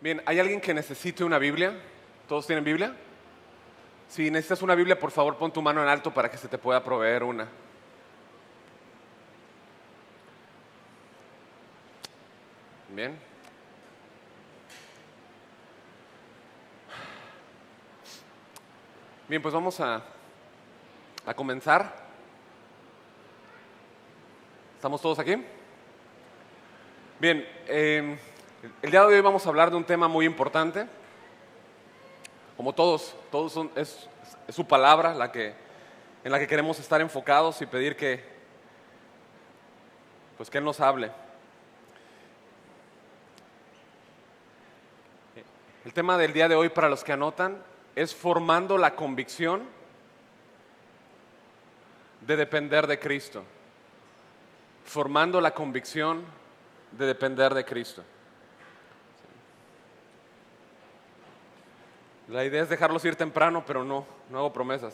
Bien, ¿hay alguien que necesite una Biblia? ¿Todos tienen Biblia? Si necesitas una Biblia, por favor, pon tu mano en alto para que se te pueda proveer una. Bien. Bien, pues vamos a comenzar. ¿Estamos todos aquí? Bien, el día de hoy vamos a hablar de un tema muy importante. Como es su palabra en la que queremos estar enfocados y pedir que Él nos hable. El tema del día de hoy, para los que anotan, es formando la convicción de depender de Cristo. Formando la convicción de depender de Cristo. La idea es dejarlos ir temprano, pero no hago promesas.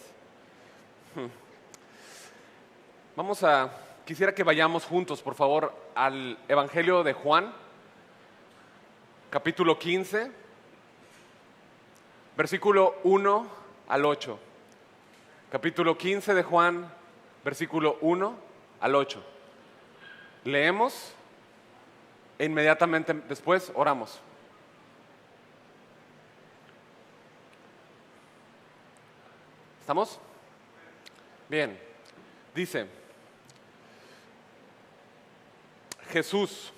Quisiera que vayamos juntos, por favor, al Evangelio de Juan, capítulo 15, versículo 1 al 8. Capítulo 15 de Juan, versículo 1 al 8. Leemos e inmediatamente después oramos. ¿Estamos? Bien. Dice Jesús,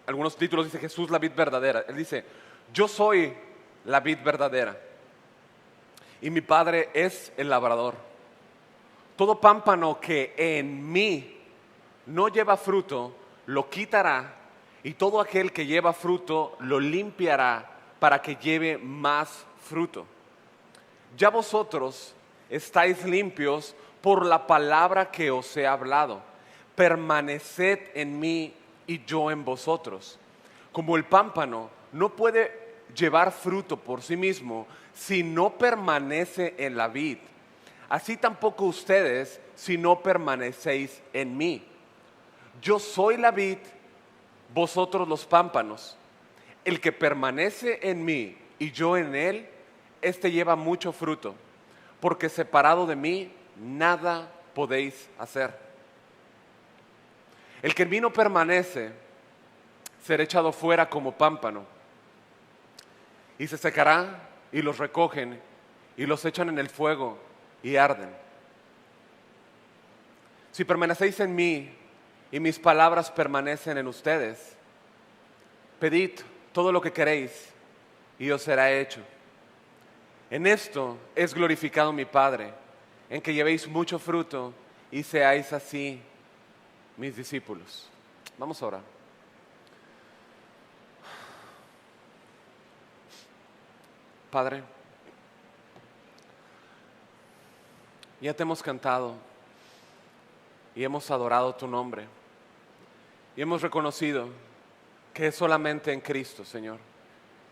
algunos títulos dice Jesús la vid verdadera. Él dice, yo soy la vid verdadera y mi Padre es el labrador. Todo pámpano que en mí no lleva fruto, lo quitará, y todo aquel que lleva fruto, lo limpiará para que lleve más fruto. Ya vosotros estáis limpios por la palabra que os he hablado. Permaneced en mí y yo en vosotros. Como el pámpano no puede llevar fruto por sí mismo si no permanece en la vid, así tampoco ustedes si no permanecéis en mí. Yo soy la vid, vosotros los pámpanos. El que permanece en mí y yo en él, este lleva mucho fruto, porque separado de mí nada podéis hacer. El que en mí no permanece será echado fuera como pámpano, y se secará, y los recogen, y los echan en el fuego, y arden. Si permanecéis en mí, y mis palabras permanecen en ustedes, pedid todo lo que queréis, y os será hecho. En esto es glorificado mi Padre, en que llevéis mucho fruto y seáis así mis discípulos. Vamos a orar. Padre, ya te hemos cantado y hemos adorado tu nombre y hemos reconocido que es solamente en Cristo, Señor,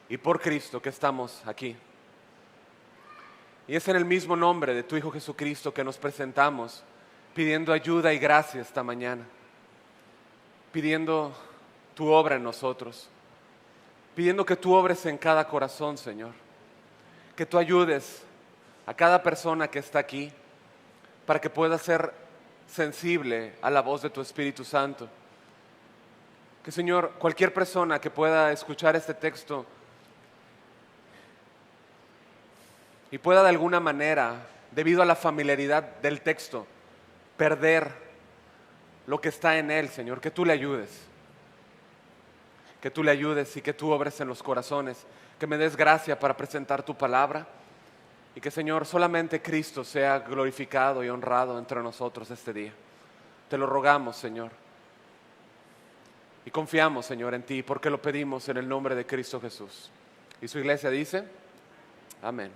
y por Cristo que estamos aquí. Y es en el mismo nombre de tu Hijo Jesucristo que nos presentamos, pidiendo ayuda y gracia esta mañana, pidiendo tu obra en nosotros, pidiendo que tú obres en cada corazón, Señor, que tú ayudes a cada persona que está aquí para que pueda ser sensible a la voz de tu Espíritu Santo. Que, Señor, cualquier persona que pueda escuchar este texto y pueda de alguna manera, debido a la familiaridad del texto, perder lo que está en él, Señor, que tú le ayudes. Que tú le ayudes y que tú obres en los corazones. Que me des gracia para presentar tu palabra. Y que, Señor, solamente Cristo sea glorificado y honrado entre nosotros este día. Te lo rogamos, Señor. Y confiamos, Señor, en ti, porque lo pedimos en el nombre de Cristo Jesús. Y su iglesia dice, amén.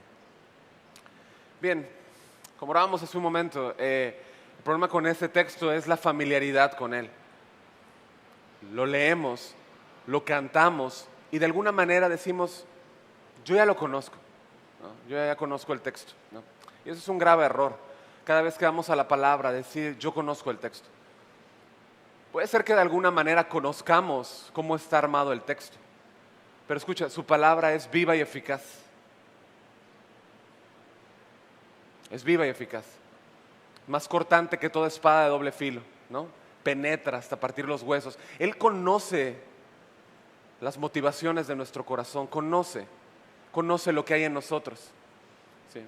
Bien, como orábamos hace un momento, el problema con este texto es la familiaridad con él. Lo leemos, lo cantamos y de alguna manera decimos, yo ya lo conozco, ¿no? Yo ya conozco el texto, ¿no? Y eso es un grave error. Cada vez que vamos a la palabra, decir, yo conozco el texto. Puede ser que de alguna manera conozcamos cómo está armado el texto. Pero escucha, su palabra es viva y eficaz. Es viva y eficaz. Más cortante que toda espada de doble filo, ¿no? Penetra hasta partir los huesos. Él conoce las motivaciones de nuestro corazón, conoce lo que hay en nosotros. ¿Sí?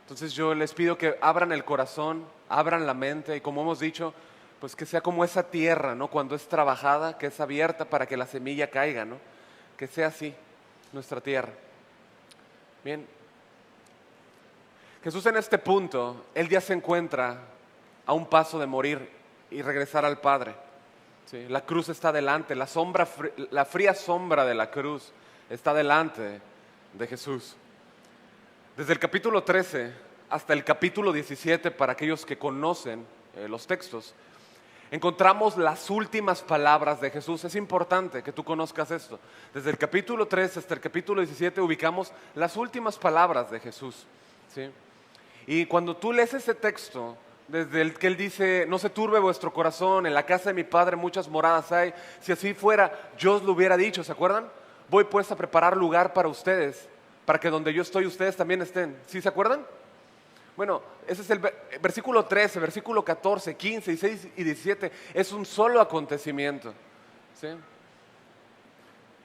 Entonces yo les pido que abran el corazón, abran la mente y como hemos dicho, pues que sea como esa tierra, ¿no? Cuando es trabajada, que es abierta para que la semilla caiga, ¿no? Que sea así nuestra tierra. Bien. Jesús en este punto, Él ya se encuentra a un paso de morir y regresar al Padre. ¿Sí? La cruz está delante, la fría sombra de la cruz está delante de Jesús. Desde el capítulo 13 hasta el capítulo 17, para aquellos que conocen los textos, encontramos las últimas palabras de Jesús. Es importante que tú conozcas esto. Desde el capítulo 13 hasta el capítulo 17 ubicamos las últimas palabras de Jesús. ¿Sí? Y cuando tú lees ese texto, desde el que Él dice, no se turbe vuestro corazón, en la casa de mi Padre muchas moradas hay, si así fuera, yo os lo hubiera dicho, ¿se acuerdan? Voy pues a preparar lugar para ustedes, para que donde yo estoy ustedes también estén. ¿Sí se acuerdan? Bueno, ese es el versículo 13, versículo 14, 15, 16 y 17, es un solo acontecimiento. ¿Sí?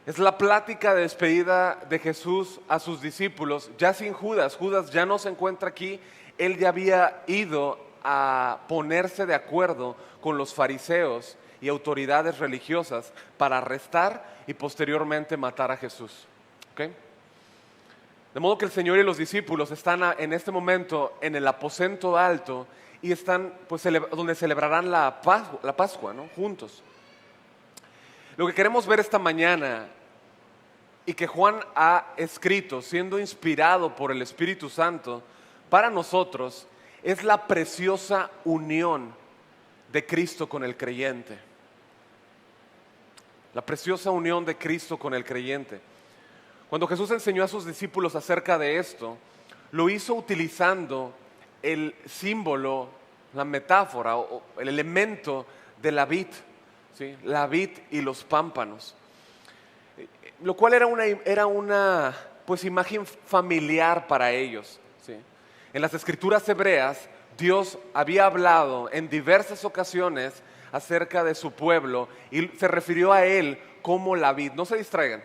Es la plática de despedida de Jesús a sus discípulos, ya sin Judas. Judas ya no se encuentra aquí, él ya había ido a ponerse de acuerdo con los fariseos y autoridades religiosas para arrestar y posteriormente matar a Jesús. ¿Okay? De modo que el Señor y los discípulos están en este momento en el aposento alto y están pues, donde celebrarán la Pascua, ¿no? Juntos. Lo que queremos ver esta mañana y que Juan ha escrito, siendo inspirado por el Espíritu Santo, para nosotros es la preciosa unión de Cristo con el creyente. La preciosa unión de Cristo con el creyente. Cuando Jesús enseñó a sus discípulos acerca de esto, lo hizo utilizando el símbolo, la metáfora o el elemento de la vid, ¿sí? La vid y los pámpanos, lo cual era una pues, imagen familiar para ellos. ¿Sí? En las escrituras hebreas, Dios había hablado en diversas ocasiones acerca de su pueblo y se refirió a él como la vid. No se distraigan,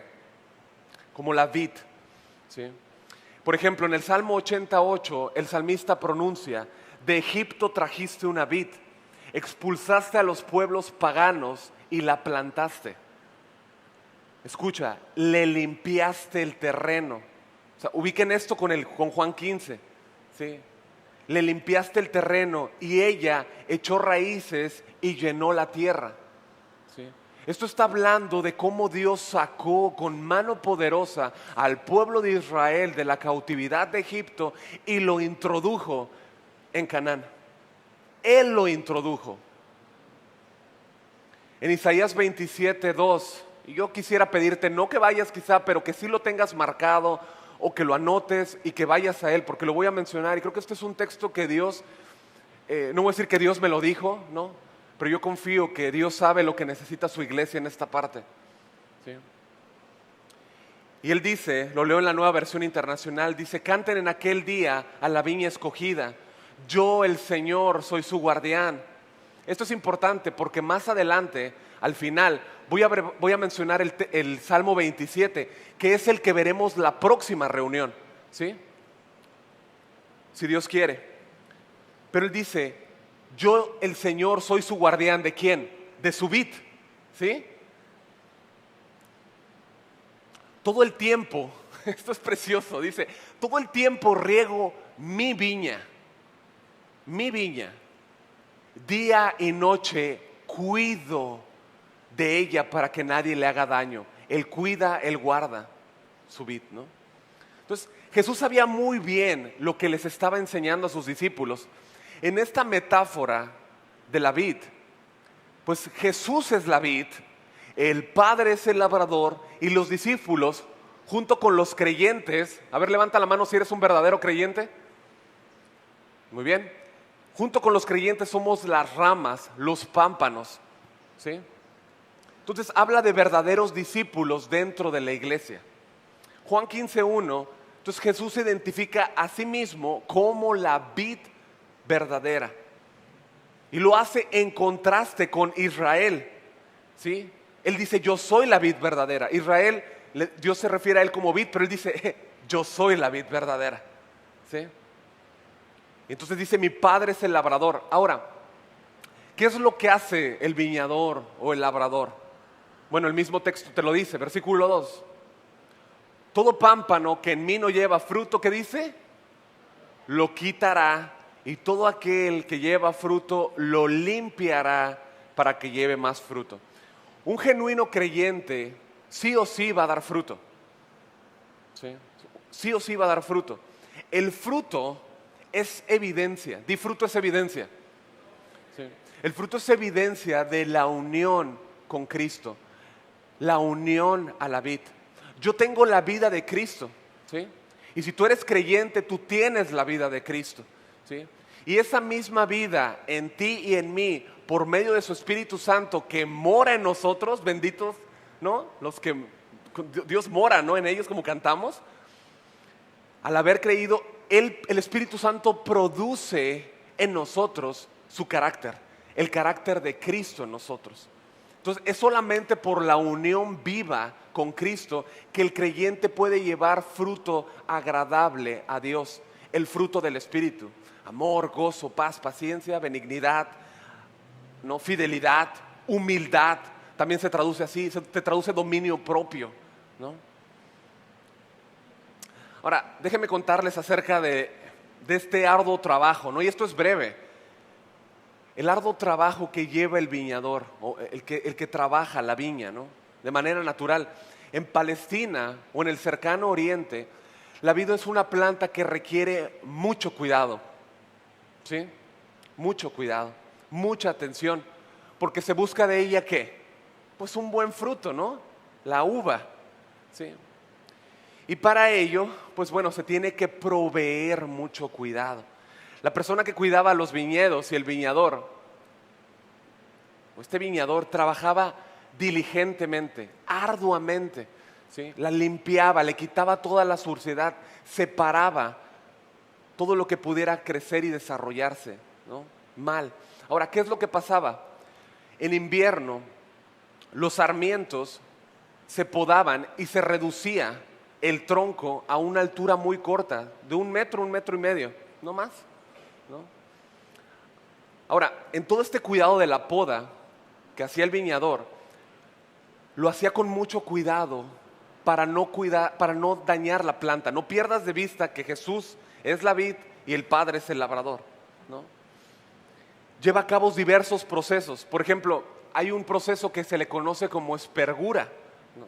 como la vid. ¿Sí? Por ejemplo, en el Salmo 88, el salmista pronuncia: de Egipto trajiste una vid, expulsaste a los pueblos paganos y la plantaste. Escucha, le limpiaste el terreno. O sea, ubiquen esto con Juan 15. ¿Sí? Le limpiaste el terreno y ella echó raíces y llenó la tierra. ¿Sí? Esto está hablando de cómo Dios sacó con mano poderosa al pueblo de Israel de la cautividad de Egipto y lo introdujo en Canaán. Él lo introdujo. En Isaías 27:2, y yo quisiera pedirte, no que vayas quizá, pero que sí lo tengas marcado o que lo anotes y que vayas a él, porque lo voy a mencionar y creo que este es un texto que Dios, no voy a decir que Dios me lo dijo, ¿no? Pero yo confío que Dios sabe lo que necesita su iglesia en esta parte. ¿Sí? Y él dice, lo leo en la Nueva Versión Internacional, dice: canten en aquel día a la viña escogida, yo el Señor soy su guardián. Esto es importante porque más adelante, al final, voy a mencionar el Salmo 27, que es el que veremos la próxima reunión, ¿sí? Si Dios quiere. Pero él dice: yo el Señor soy su guardián. ¿De quién? De su vid, ¿sí? Todo el tiempo, esto es precioso, dice: todo el tiempo riego mi viña, día y noche cuido de ella para que nadie le haga daño. Él cuida, Él guarda su vid, ¿no? Entonces, Jesús sabía muy bien lo que les estaba enseñando a sus discípulos. En esta metáfora de la vid, pues Jesús es la vid, el Padre es el labrador y los discípulos, junto con los creyentes, a ver, levanta la mano si eres un verdadero creyente. Muy bien. Junto con los creyentes somos las ramas, los pámpanos, ¿sí? Entonces habla de verdaderos discípulos dentro de la iglesia. Juan 15:1, entonces Jesús se identifica a sí mismo como la vid verdadera. Y lo hace en contraste con Israel, ¿sí? Él dice, yo soy la vid verdadera. Israel, Dios se refiere a él como vid, pero él dice, yo soy la vid verdadera, ¿sí? Entonces dice, mi padre es el labrador. Ahora, ¿qué es lo que hace el viñador o el labrador? Bueno, el mismo texto te lo dice, versículo 2. Todo pámpano que en mí no lleva fruto, ¿qué dice? Lo quitará, y todo aquel que lleva fruto lo limpiará para que lleve más fruto. Un genuino creyente sí o sí va a dar fruto. ¿Sí? Sí o sí va a dar fruto. El fruto es evidencia. Di, fruto es evidencia. ¿Sí? El fruto es evidencia de la unión con Cristo, la unión a la vid. Yo tengo la vida de Cristo, ¿sí? Y si tú eres creyente, tú tienes la vida de Cristo, ¿sí? Y esa misma vida en ti y en mí, por medio de su Espíritu Santo que mora en nosotros, benditos, ¿no? Los que Dios mora, ¿no? En ellos, como cantamos. Al haber creído, el Espíritu Santo produce en nosotros su carácter, el carácter de Cristo en nosotros. Entonces es solamente por la unión viva con Cristo que el creyente puede llevar fruto agradable a Dios, el fruto del Espíritu: amor, gozo, paz, paciencia, benignidad, ¿no? Fidelidad, humildad. También se traduce así, se traduce dominio propio, ¿no? Ahora, déjenme contarles acerca de este arduo trabajo, ¿no? Y esto es breve. El arduo trabajo que lleva el viñador, o el que trabaja la viña, ¿no? De manera natural. En Palestina o en el cercano oriente, la vid es una planta que requiere mucho cuidado, ¿sí? Mucho cuidado, mucha atención, porque se busca de ella, ¿qué? Pues un buen fruto, ¿no? La uva, ¿sí? Y para ello, pues bueno, se tiene que proveer mucho cuidado. La persona que cuidaba los viñedos y el viñador, este viñador trabajaba diligentemente, arduamente, ¿sí? La limpiaba, le quitaba toda la suciedad, separaba todo lo que pudiera crecer y desarrollarse, ¿no? Mal. Ahora, ¿qué es lo que pasaba? En invierno, los sarmientos se podaban y se reducía el tronco a una altura muy corta, de 1 metro, 1,5 metros, no más, ¿no? Ahora, en todo este cuidado de la poda que hacía el viñador, lo hacía con mucho cuidado para no dañar la planta. No pierdas de vista que Jesús es la vid y el Padre es el labrador, ¿no? Lleva a cabo diversos procesos. Por ejemplo, hay un proceso que se le conoce como espergura, ¿no?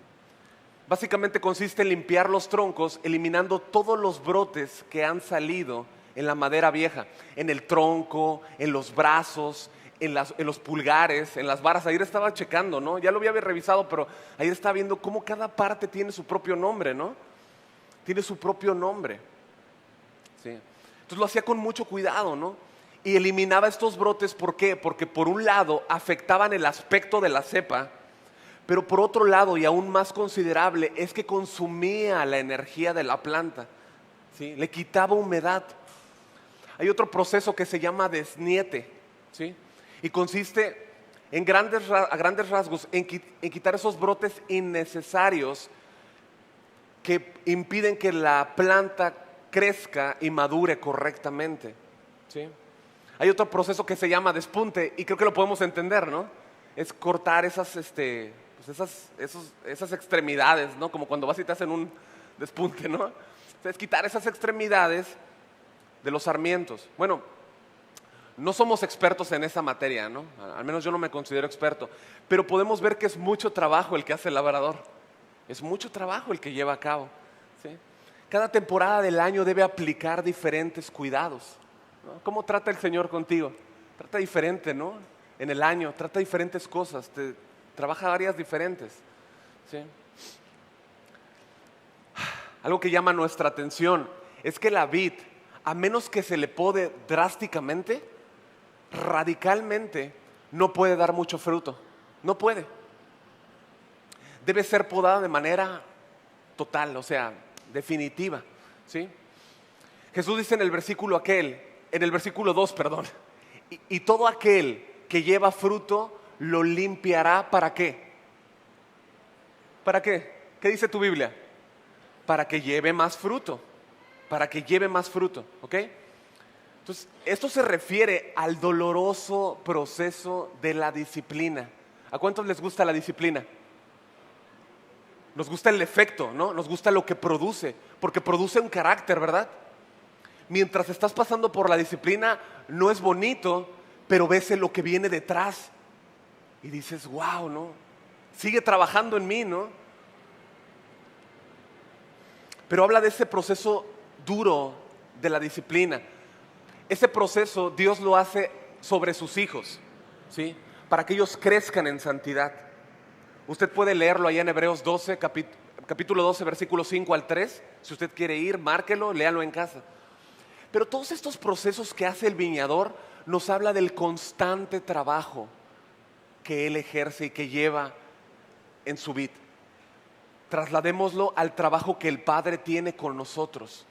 Básicamente consiste en limpiar los troncos, eliminando todos los brotes que han salido en la madera vieja, en el tronco, en los brazos, en los pulgares, en las varas. Ayer estaba checando, ¿no? Ya lo había revisado, pero ayer estaba viendo cómo cada parte tiene su propio nombre, ¿no? Tiene su propio nombre, ¿sí? Entonces lo hacía con mucho cuidado, ¿no? Y eliminaba estos brotes, ¿por qué? Porque por un lado afectaban el aspecto de la cepa, pero por otro lado, y aún más considerable, es que consumía la energía de la planta, ¿sí? Le quitaba humedad. Hay otro proceso que se llama desniete, ¿sí? Y consiste a grandes rasgos en quitar esos brotes innecesarios que impiden que la planta crezca y madure correctamente, ¿sí? Hay otro proceso que se llama despunte, y creo que lo podemos entender, ¿no? Es cortar esas extremidades, ¿no? Como cuando vas y te hacen un despunte, ¿no? Es quitar esas extremidades de los sarmientos. Bueno, no somos expertos en esa materia, ¿no? Al menos yo no me considero experto, pero podemos ver que es mucho trabajo el que hace el labrador. Es mucho trabajo el que lleva a cabo, ¿sí? Cada temporada del año debe aplicar diferentes cuidados, ¿no? ¿Cómo trata el Señor contigo? Trata diferente, ¿no? En el año, trata diferentes cosas, trabaja áreas diferentes, ¿sí? Algo que llama nuestra atención es que la vid, a menos que se le pode drásticamente, radicalmente, no puede dar mucho fruto. No puede. Debe ser podada de manera total, o sea, definitiva, ¿sí? Jesús dice en el versículo 2, perdón, y todo aquel que lleva fruto lo limpiará, ¿para qué? ¿Para qué? ¿Qué dice tu Biblia? Para que lleve más fruto, para que lleve más fruto, ¿ok? Entonces, esto se refiere al doloroso proceso de la disciplina. ¿A cuántos les gusta la disciplina? Nos gusta el efecto, ¿no? Nos gusta lo que produce, porque produce un carácter, ¿verdad? Mientras estás pasando por la disciplina, no es bonito, pero ves lo que viene detrás y dices, wow, ¿no? Sigue trabajando en mí, ¿no? Pero habla de ese proceso duro de la disciplina. Ese proceso Dios lo hace sobre sus hijos, ¿sí? Para que ellos crezcan en santidad. Usted puede leerlo allá en Hebreos 12, capítulo 12, versículo 5 al 3. Si usted quiere ir, márquelo, léalo en casa. Pero todos estos procesos que hace el viñador nos habla del constante trabajo que él ejerce y que lleva en su vid. Trasladémoslo al trabajo que el Padre tiene con nosotros,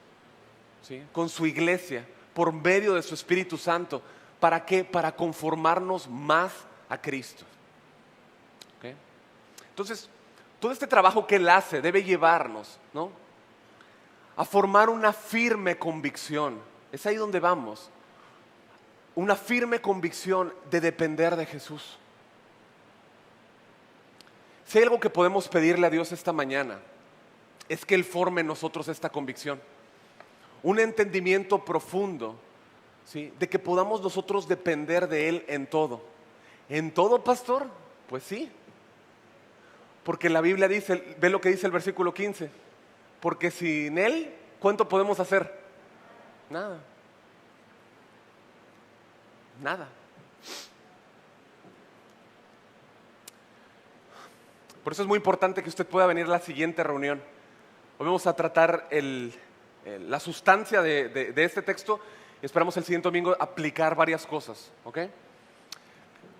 ¿sí? Con su iglesia, por medio de su Espíritu Santo. ¿Para qué? Para conformarnos más a Cristo. ¿Okay? Entonces, todo este trabajo que Él hace debe llevarnos, ¿no?, a formar una firme convicción. Es ahí donde vamos. Una firme convicción de depender de Jesús. Si hay algo que podemos pedirle a Dios esta mañana, es que Él forme en nosotros esta convicción. Un entendimiento profundo, ¿sí?, de que podamos nosotros depender de Él en todo. ¿En todo, pastor? Pues sí. Porque la Biblia dice, ve lo que dice el versículo 15. Porque sin Él, ¿cuánto podemos hacer? Nada. Nada. Por eso es muy importante que usted pueda venir a la siguiente reunión. Hoy vamos a tratar la sustancia de este texto y esperamos el siguiente domingo aplicar varias cosas, ¿ok?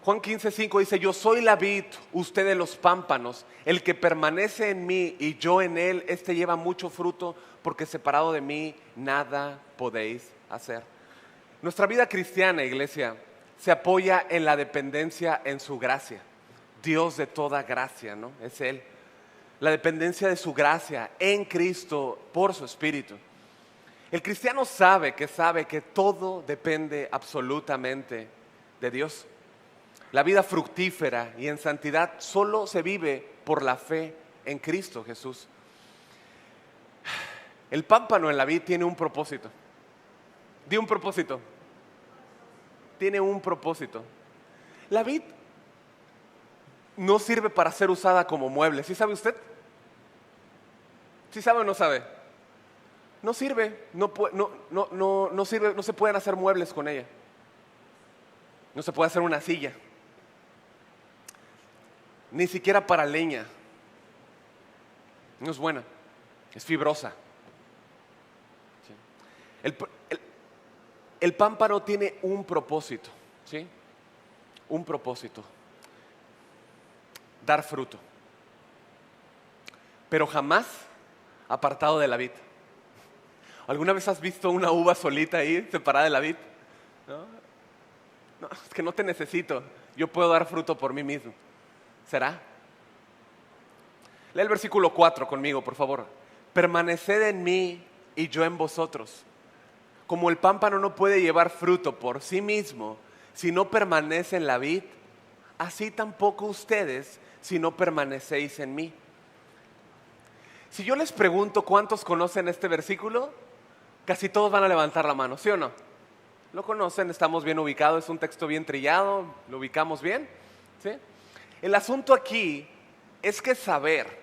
Juan 15:5 dice, yo soy la vid, ustedes los pámpanos, el que permanece en mí y yo en él, este lleva mucho fruto, porque separado de mí nada podéis hacer. Nuestra vida cristiana, iglesia, se apoya en la dependencia en su gracia. Dios de toda gracia, ¿no? Es Él. La dependencia de su gracia en Cristo por su Espíritu. El cristiano sabe que todo depende absolutamente de Dios. La vida fructífera y en santidad solo se vive por la fe en Cristo Jesús. El pámpano en la vid tiene un propósito. Di un propósito. Tiene un propósito. La vid no sirve para ser usada como mueble. ¿Sí sabe usted? ¿Sí sabe o no sabe? No sirve. No sirve, no se pueden hacer muebles con ella. No se puede hacer una silla. Ni siquiera para leña. No es buena. Es fibrosa. ¿Sí? El pámpano tiene un propósito. ¿Sí? Un propósito. Dar fruto, pero jamás apartado de la vid. ¿Alguna vez has visto una uva solita ahí, separada de la vid? No, es que no te necesito, yo puedo dar fruto por mí mismo. ¿Será? Lee el versículo 4 conmigo, por favor. Permaneced en mí y yo en vosotros. Como el pámpano no puede llevar fruto por sí mismo si no permanece en la vid, así tampoco ustedes si no permanecéis en mí. Si yo les pregunto cuántos conocen este versículo, casi todos van a levantar la mano, ¿sí o no? Lo conocen, estamos bien ubicados, es un texto bien trillado, lo ubicamos bien, ¿sí? El asunto aquí es que saber,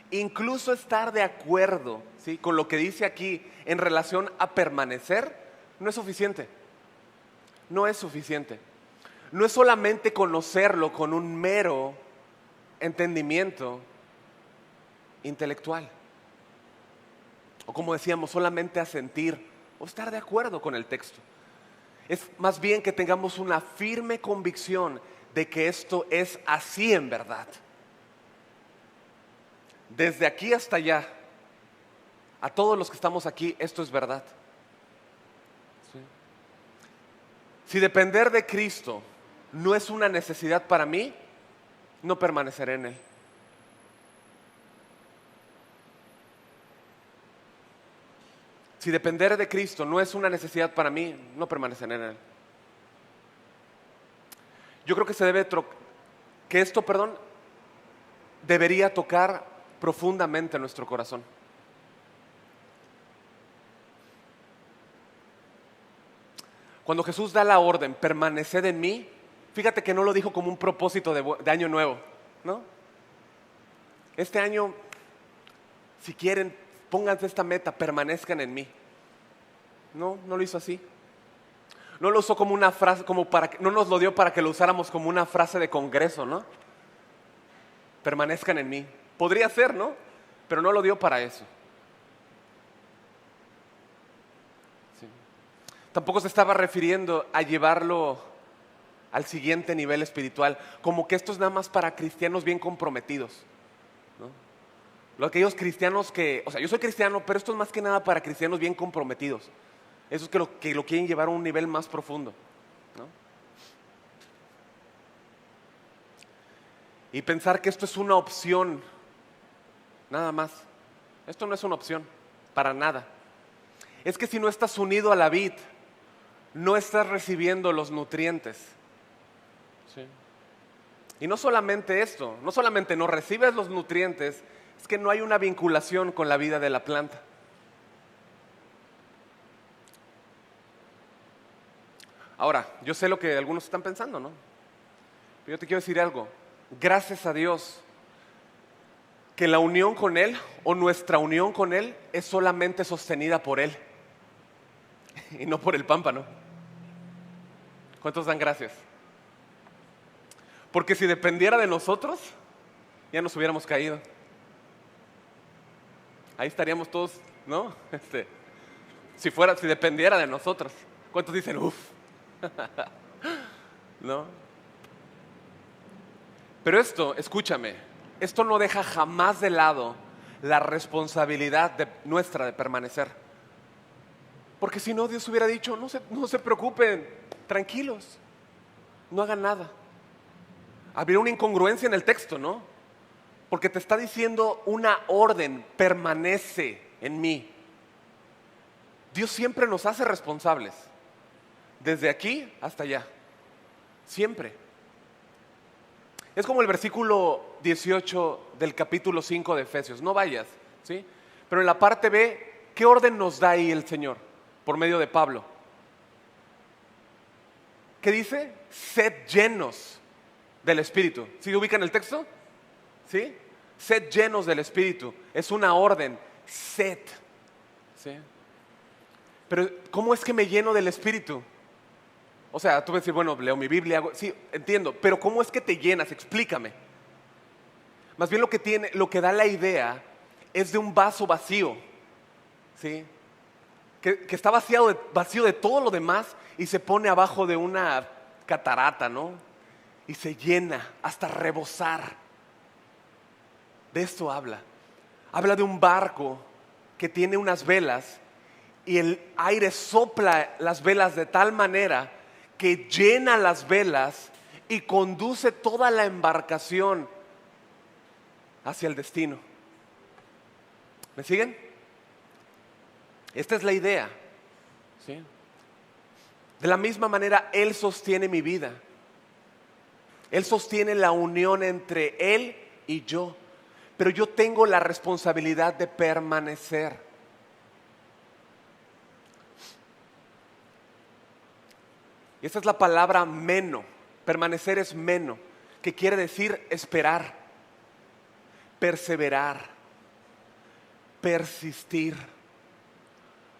incluso estar de acuerdo, ¿sí?, con lo que dice aquí en relación a permanecer, no es suficiente. No es suficiente. No es solamente conocerlo con un mero entendimiento intelectual. O como decíamos, solamente asentir o estar de acuerdo con el texto. Es más bien que tengamos una firme convicción de que esto es así en verdad. Desde aquí hasta allá, a todos los que estamos aquí, esto es verdad. ¿Sí? Si depender de Cristo no es una necesidad para mí, no permaneceré en Él. Si depender de Cristo no es una necesidad para mí, no permaneceré en Él. Yo creo que esto debería tocar profundamente nuestro corazón. Cuando Jesús da la orden, permaneced en mí, fíjate que no lo dijo como un propósito de año nuevo, ¿no? Este año, si quieren, pónganse esta meta, permanezcan en mí. No lo hizo así. No lo usó como una frase, no nos lo dio para que lo usáramos como una frase de congreso, ¿no? Permanezcan en mí. Podría ser, ¿no? Pero no lo dio para eso. Sí. Tampoco se estaba refiriendo a llevarlo al siguiente nivel espiritual, como que esto es nada más para cristianos bien comprometidos, ¿no? Aquellos cristianos yo soy cristiano, pero esto es más que nada para cristianos bien comprometidos. Esos que lo quieren llevar a un nivel más profundo, ¿no? Y pensar que esto es una opción, nada más. Esto no es una opción, para nada. Es que si no estás unido a la vid, no estás recibiendo los nutrientes. Sí. Y no solamente esto, no solamente no recibes los nutrientes, es que no hay una vinculación con la vida de la planta. Ahora, yo sé lo que algunos están pensando, ¿no? Pero yo te quiero decir algo. Gracias a Dios que la unión con Él o nuestra unión con Él es solamente sostenida por Él y no por el pámpano. ¿Cuántos dan gracias? Porque si dependiera de nosotros, ya nos hubiéramos caído. Ahí estaríamos todos, ¿no? Si dependiera de nosotros. ¿Cuántos dicen, uff? ¿No? Pero escúchame, esto no deja jamás de lado la responsabilidad nuestra de permanecer. Porque si no, Dios hubiera dicho, no se preocupen, tranquilos, no hagan nada. Habría una incongruencia en el texto, ¿no? Porque te está diciendo una orden, permanece en mí. Dios siempre nos hace responsables. Desde aquí hasta allá. Siempre. Es como el versículo 18 del capítulo 5 de Efesios. No vayas, ¿sí? Pero en la parte B, ¿qué orden nos da ahí el Señor? Por medio de Pablo. ¿Qué dice? Sed llenos del Espíritu. ¿Sí ubican el texto? ¿Sí? Sed llenos del Espíritu. Es una orden. Sed. ¿Sí? Pero ¿cómo es que me lleno del Espíritu? O sea, tú vas a decir, bueno, leo mi Biblia, sí, entiendo, pero ¿cómo es que te llenas? Explícame. Más bien lo que da la idea es de un vaso vacío, ¿sí? Que está vacío de todo lo demás y se pone abajo de una catarata, ¿no? Y se llena hasta rebosar. De esto habla. Habla de un barco que tiene unas velas y el aire sopla las velas de tal manera que llena las velas y conduce toda la embarcación hacia el destino. ¿Me siguen? Esta es la idea, ¿sí? De la misma manera, Él sostiene mi vida. Él sostiene la unión entre Él y yo. Pero yo tengo la responsabilidad de permanecer. Y esta es la palabra meno. Permanecer es meno, que quiere decir esperar, perseverar, persistir,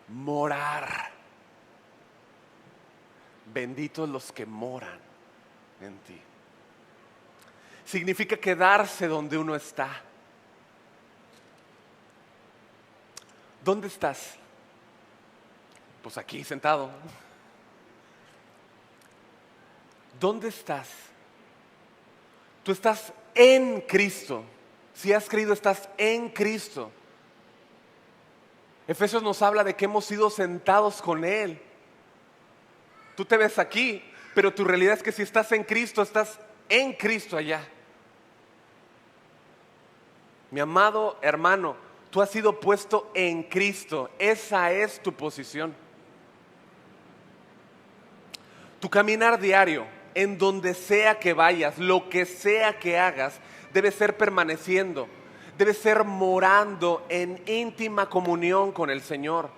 morar. Benditos los que moran en ti. Significa quedarse donde uno está. ¿Dónde estás? Pues aquí sentado. ¿Dónde estás? Tú estás en Cristo. Si has creído, estás en Cristo. Efesios nos habla de que hemos sido sentados con Él. Tú te ves aquí, pero tu realidad es que si estás en Cristo allá. Mi amado hermano, tú has sido puesto en Cristo. Esa es tu posición. Tu caminar diario, en donde sea que vayas, lo que sea que hagas, debe ser permaneciendo, debe ser morando en íntima comunión con el Señor.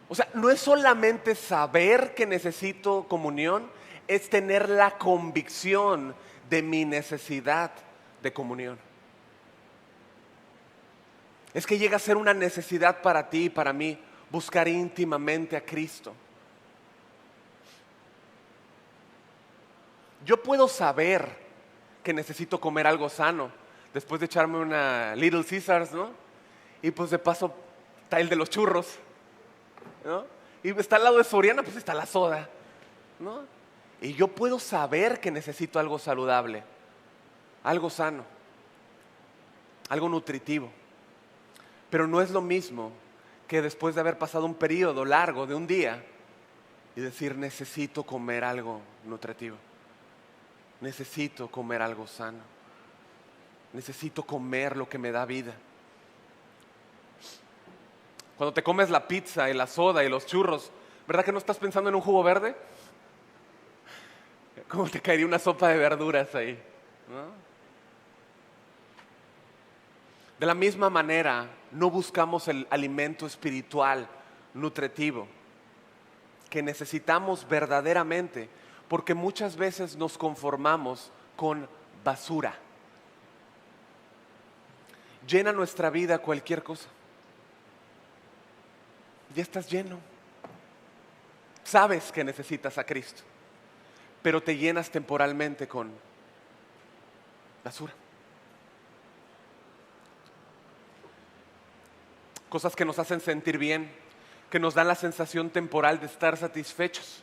O sea, no es solamente saber que necesito comunión, es tener la convicción de mi necesidad de comunión. Es que llega a ser una necesidad para ti y para mí buscar íntimamente a Cristo. Yo puedo saber que necesito comer algo sano después de echarme una Little Caesars, ¿no? Y pues de paso está el de los churros, ¿no? Y está al lado de Soriana, pues está la soda, ¿no? Y yo puedo saber que necesito algo saludable, algo sano, algo nutritivo. Pero no es lo mismo que después de haber pasado un periodo largo de un día y decir necesito comer algo nutritivo. Necesito comer algo sano. Necesito comer lo que me da vida. Cuando te comes la pizza y la soda y los churros, ¿verdad que no estás pensando en un jugo verde? ¿Cómo te caería una sopa de verduras ahí? ¿No? De la misma manera, no buscamos el alimento espiritual nutritivo que necesitamos verdaderamente, porque muchas veces nos conformamos con basura. Llena nuestra vida cualquier cosa. Ya estás lleno. Sabes que necesitas a Cristo, pero te llenas temporalmente con basura. Cosas que nos hacen sentir bien, que nos dan la sensación temporal de estar satisfechos.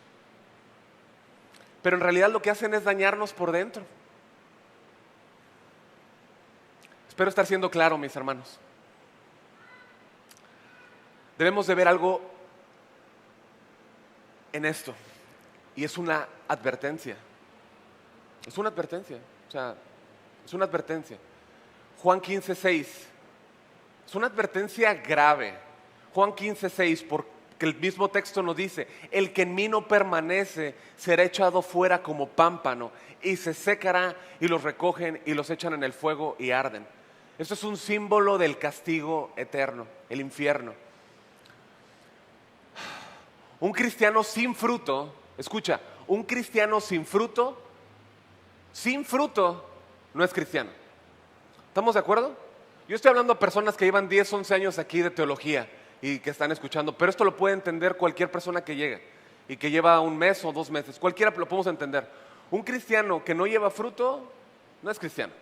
Pero en realidad lo que hacen es dañarnos por dentro. Espero estar siendo claro, mis hermanos. Debemos de ver algo en esto. Y es una advertencia. Es una advertencia. O sea, es una advertencia. Juan 15:6. Es una advertencia grave. Juan 15:6, porque el mismo texto nos dice, el que en mí no permanece será echado fuera como pámpano y se secará y los recogen y los echan en el fuego y arden. Esto es un símbolo del castigo eterno, el infierno. Un cristiano sin fruto, escucha, un cristiano sin fruto no es cristiano. ¿Estamos de acuerdo? Yo estoy hablando a personas que llevan 10, 11 años aquí de teología y que están escuchando, pero esto lo puede entender cualquier persona que llegue y que lleva un mes o 2 meses, cualquiera lo podemos entender. Un cristiano que no lleva fruto no es cristiano.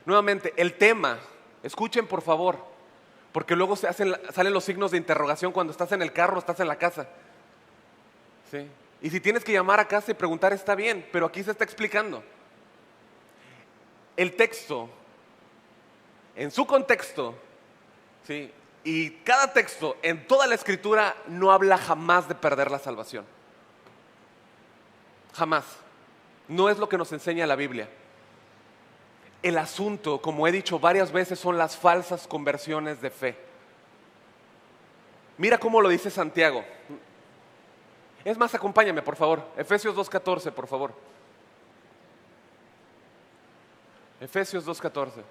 Nuevamente, el tema, escuchen por favor, porque luego salen los signos de interrogación cuando estás en el carro, estás en la casa. ¿Sí? Y si tienes que llamar a casa y preguntar, está bien, pero aquí se está explicando. El texto, en su contexto, ¿sí? Y cada texto en toda la escritura no habla jamás de perder la salvación. Jamás. No es lo que nos enseña la Biblia. El asunto, como he dicho varias veces, son las falsas conversiones de fe. Mira cómo lo dice Santiago. Es más, acompáñame, por favor. Efesios 2:14, por favor. Efesios 2:14.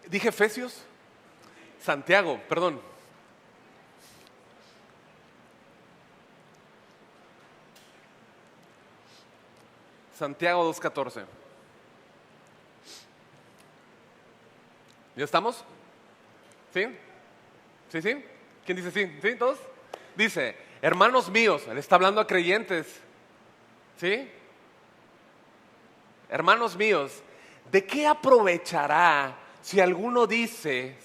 ¿Dije Efesios? Santiago, perdón. Santiago 2:14. ¿Ya estamos? ¿Sí? ¿Sí, sí? ¿Quién dice sí? ¿Sí? ¿Todos? Dice, hermanos míos, él está hablando a creyentes. ¿Sí? Hermanos míos, ¿de qué aprovechará si alguno dice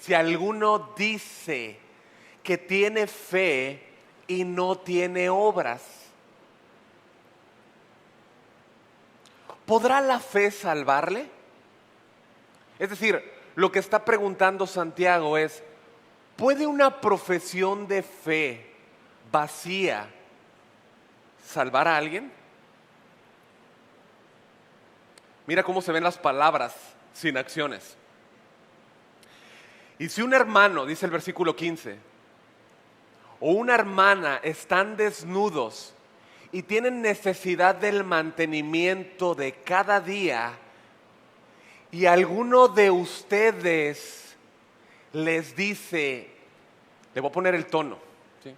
que tiene fe y no tiene obras. ¿Podrá la fe salvarle? Es decir, lo que está preguntando Santiago es, ¿puede una profesión de fe vacía salvar a alguien? Mira cómo se ven las palabras sin acciones. Y si un hermano, dice el versículo 15, o una hermana están desnudos y tienen necesidad del mantenimiento de cada día, y alguno de ustedes les dice, le voy a poner el tono, ¿sí?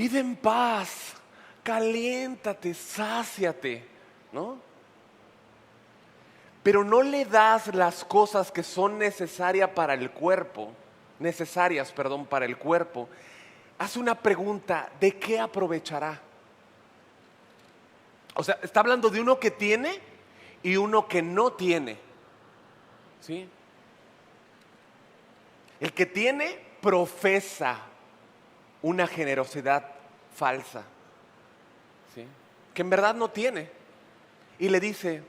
Id en paz, caliéntate, sáciate, ¿no? Pero no le das las cosas que son necesarias para el cuerpo, haz una pregunta, ¿de qué aprovechará? O sea, está hablando de uno que tiene y uno que no tiene, ¿sí? El que tiene profesa una generosidad falsa, ¿sí? Que en verdad no tiene. Y le dice,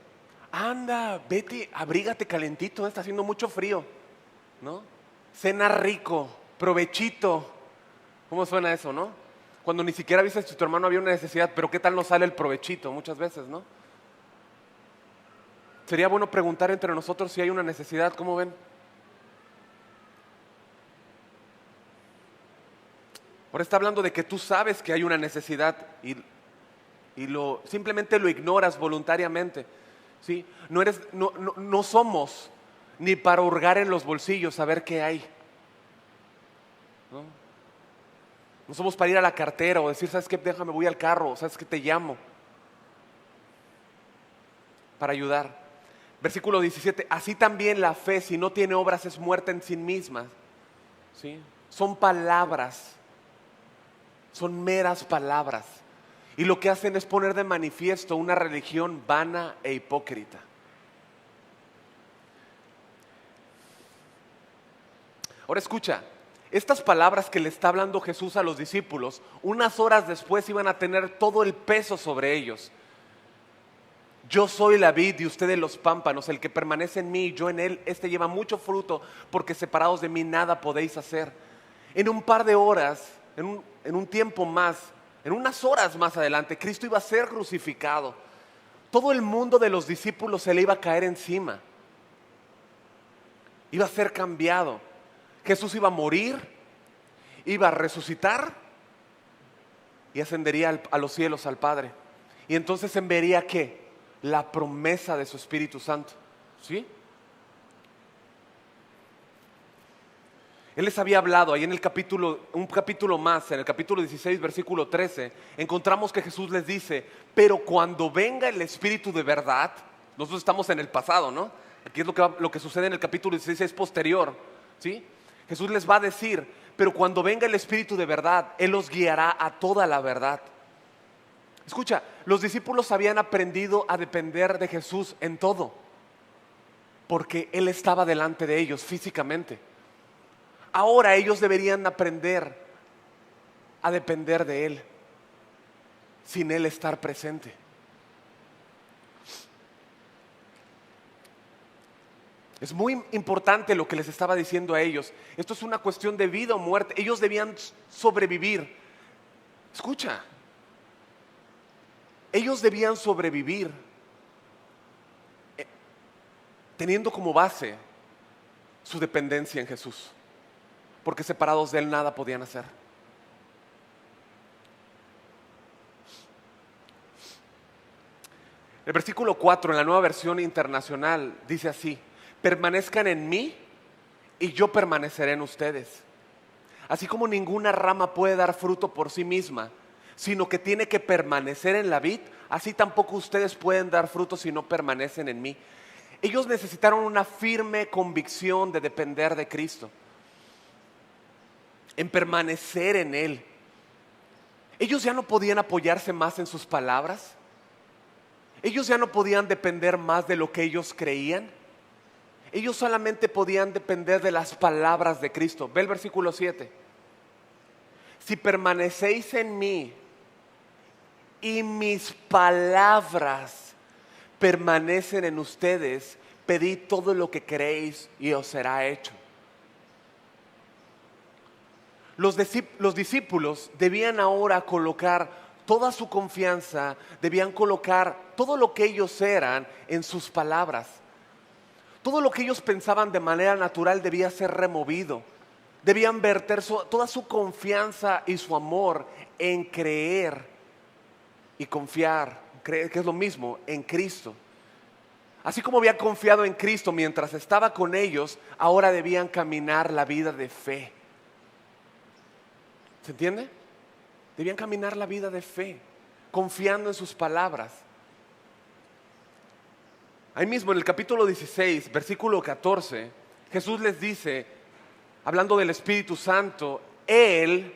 anda, vete, abrígate calentito, está haciendo mucho frío, ¿no? Cena rico, provechito. ¿Cómo suena eso, no? Cuando ni siquiera viste si tu hermano había una necesidad, pero ¿qué tal nos sale el provechito muchas veces, no? Sería bueno preguntar entre nosotros si hay una necesidad, ¿cómo ven? Ahora está hablando de que tú sabes que hay una necesidad y simplemente lo ignoras voluntariamente, ¿sí? No somos ni para hurgar en los bolsillos a ver qué hay, ¿no? No somos para ir a la cartera o decir, ¿sabes qué? Déjame, voy al carro, ¿sabes qué? Te llamo para ayudar. Versículo 17, así también la fe, si no tiene obras, es muerta en sí misma, ¿sí? Son palabras, son meras palabras. Y lo que hacen es poner de manifiesto una religión vana e hipócrita. Ahora escucha, estas palabras que le está hablando Jesús a los discípulos, unas horas después iban a tener todo el peso sobre ellos. Yo soy la vid y ustedes los pámpanos, el que permanece en mí y yo en él, este lleva mucho fruto, porque separados de mí nada podéis hacer. En un par de horas, en un tiempo más, en unas horas más adelante, Cristo iba a ser crucificado. Todo el mundo de los discípulos se le iba a caer encima. Iba a ser cambiado. Jesús iba a morir, iba a resucitar y ascendería a los cielos al Padre. Y entonces enviaría ¿qué? La promesa de su Espíritu Santo, ¿sí? Él les había hablado ahí en el capítulo, un capítulo más, en el capítulo 16, versículo 13, encontramos que Jesús les dice, pero cuando venga el Espíritu de verdad, nosotros estamos en el pasado, ¿no? Aquí es lo que sucede en el capítulo 16, es posterior, ¿sí? Jesús les va a decir, pero cuando venga el Espíritu de verdad, Él los guiará a toda la verdad. Escucha, los discípulos habían aprendido a depender de Jesús en todo, porque Él estaba delante de ellos físicamente. Ahora ellos deberían aprender a depender de Él, sin Él estar presente. Es muy importante lo que les estaba diciendo a ellos. Esto es una cuestión de vida o muerte. Ellos debían sobrevivir. Escucha. Ellos debían sobrevivir teniendo como base su dependencia en Jesús, porque separados de Él nada podían hacer. El versículo 4 en la Nueva Versión Internacional dice así: permanezcan en mí y yo permaneceré en ustedes. Así como ninguna rama puede dar fruto por sí misma, sino que tiene que permanecer en la vid, así tampoco ustedes pueden dar fruto si no permanecen en mí. Ellos necesitaron una firme convicción de depender de Cristo, en permanecer en Él. Ellos ya no podían apoyarse más en sus palabras. Ellos ya no podían depender más de lo que ellos creían. Ellos solamente podían depender de las palabras de Cristo. Ve el versículo 7. si permanecéis en mí y mis palabras permanecen en ustedes, pedid todo lo que queréis y os será hecho. Los discípulos debían ahora colocar toda su confianza, debían colocar todo lo que ellos eran en sus palabras. Todo lo que ellos pensaban de manera natural debía ser removido. Debían verter toda su confianza y su amor en creer y confiar, creer que es lo mismo, en Cristo. Así como habían confiado en Cristo mientras estaba con ellos, ahora debían caminar la vida de fe. ¿Se entiende? Debían caminar la vida de fe, confiando en sus palabras. Ahí mismo en el capítulo 16, versículo 14, Jesús les dice, hablando del Espíritu Santo, Él,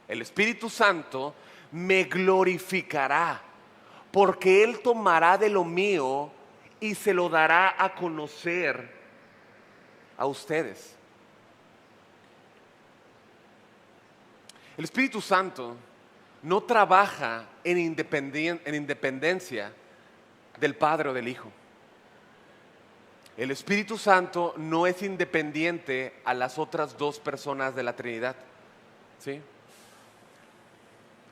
el Espíritu Santo, me glorificará, porque Él tomará de lo mío y se lo dará a conocer a ustedes. El Espíritu Santo no trabaja en independencia del Padre o del Hijo. El Espíritu Santo no es independiente a las otras dos personas de la Trinidad. ¿Sí?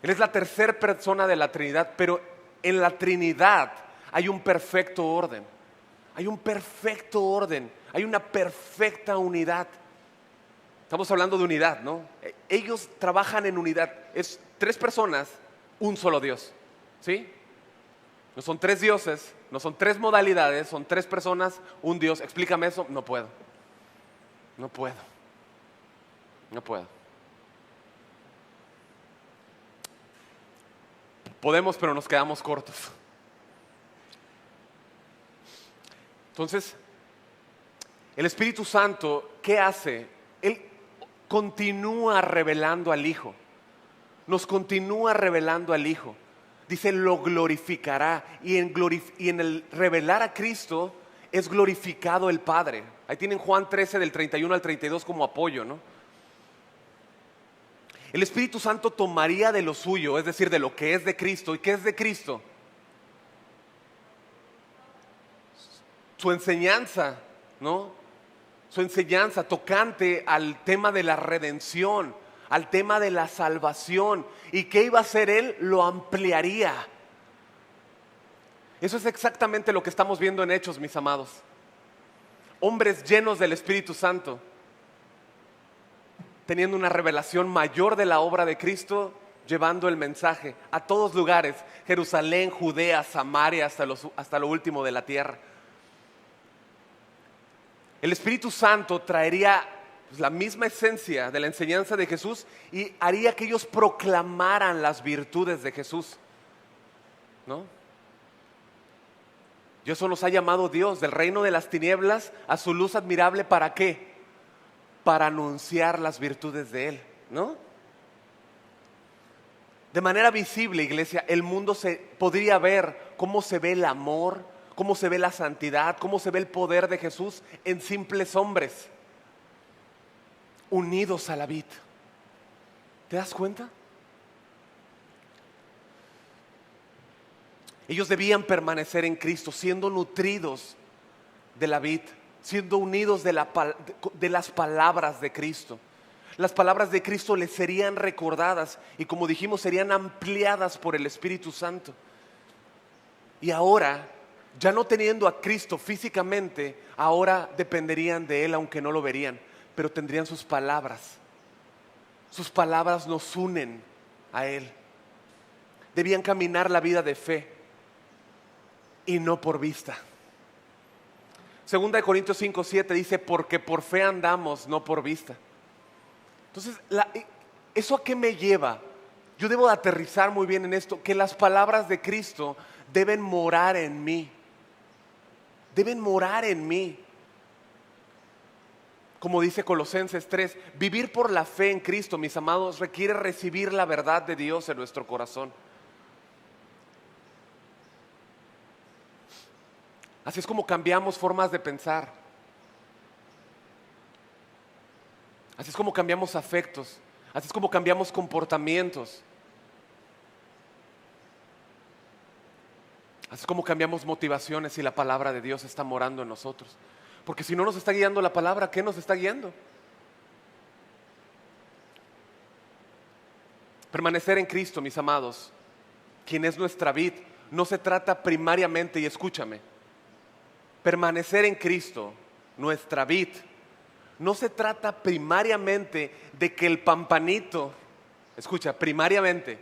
Él es la tercera persona de la Trinidad, pero en la Trinidad hay un perfecto orden. Hay un perfecto orden, hay una perfecta unidad. Estamos hablando de unidad, ¿no? Ellos trabajan en unidad. Es tres personas, un solo Dios. ¿Sí? No son tres dioses, no son tres modalidades, son tres personas, un Dios. Explícame eso. No puedo. No puedo. No puedo. Podemos, pero nos quedamos cortos. Entonces, el Espíritu Santo, ¿qué hace? Él continúa revelando al Hijo. Nos continúa revelando al Hijo. Dice, lo glorificará. Y en el revelar a Cristo es glorificado el Padre. Ahí tienen Juan 13 del 31 al 32 como apoyo, ¿no? El Espíritu Santo tomaría de lo suyo, es decir, de lo que es de Cristo. ¿Y qué es de Cristo? Su enseñanza, ¿no? Su enseñanza tocante al tema de la redención, al tema de la salvación. ¿Y qué iba a hacer Él? Lo ampliaría. Eso es exactamente lo que estamos viendo en Hechos, mis amados. Hombres llenos del Espíritu Santo, teniendo una revelación mayor de la obra de Cristo, llevando el mensaje a todos lugares, Jerusalén, Judea, Samaria, hasta lo último de la tierra. El Espíritu Santo traería la misma esencia de la enseñanza de Jesús y haría que ellos proclamaran las virtudes de Jesús, ¿no? Y eso nos ha llamado Dios del reino de las tinieblas a su luz admirable. ¿Para qué? Para anunciar las virtudes de Él, ¿no? De manera visible, iglesia, el mundo podría ver cómo se ve el amor, cómo se ve la santidad, cómo se ve el poder de Jesús en simples hombres unidos a la vid. ¿Te das cuenta? Ellos debían permanecer en Cristo, siendo nutridos de la vid, siendo unidos de las palabras de Cristo. Las palabras de Cristo les serían recordadas y, como dijimos, serían ampliadas por el Espíritu Santo. Y ahora, ya no teniendo a Cristo físicamente, ahora dependerían de Él aunque no lo verían, pero tendrían sus palabras. Sus palabras nos unen a Él. Debían caminar la vida de fe y no por vista. Segunda de Corintios 5:7 dice, porque por fe andamos, no por vista. Entonces, ¿eso a qué me lleva? Yo debo de aterrizar muy bien en esto, que las palabras de Cristo deben morar en mí. Deben morar en mí. Como dice Colosenses 3, vivir por la fe en Cristo, mis amados, requiere recibir la verdad de Dios en nuestro corazón. Así es como cambiamos formas de pensar. Así es como cambiamos afectos. Así es como cambiamos comportamientos. Así es como cambiamos motivaciones si la palabra de Dios está morando en nosotros. Porque si no nos está guiando la palabra, ¿qué nos está guiando? Permanecer en Cristo, mis amados, quien es nuestra vid, no se trata primariamente, y escúchame, permanecer en Cristo, nuestra vid, no se trata primariamente de que el pampanito, escucha, primariamente,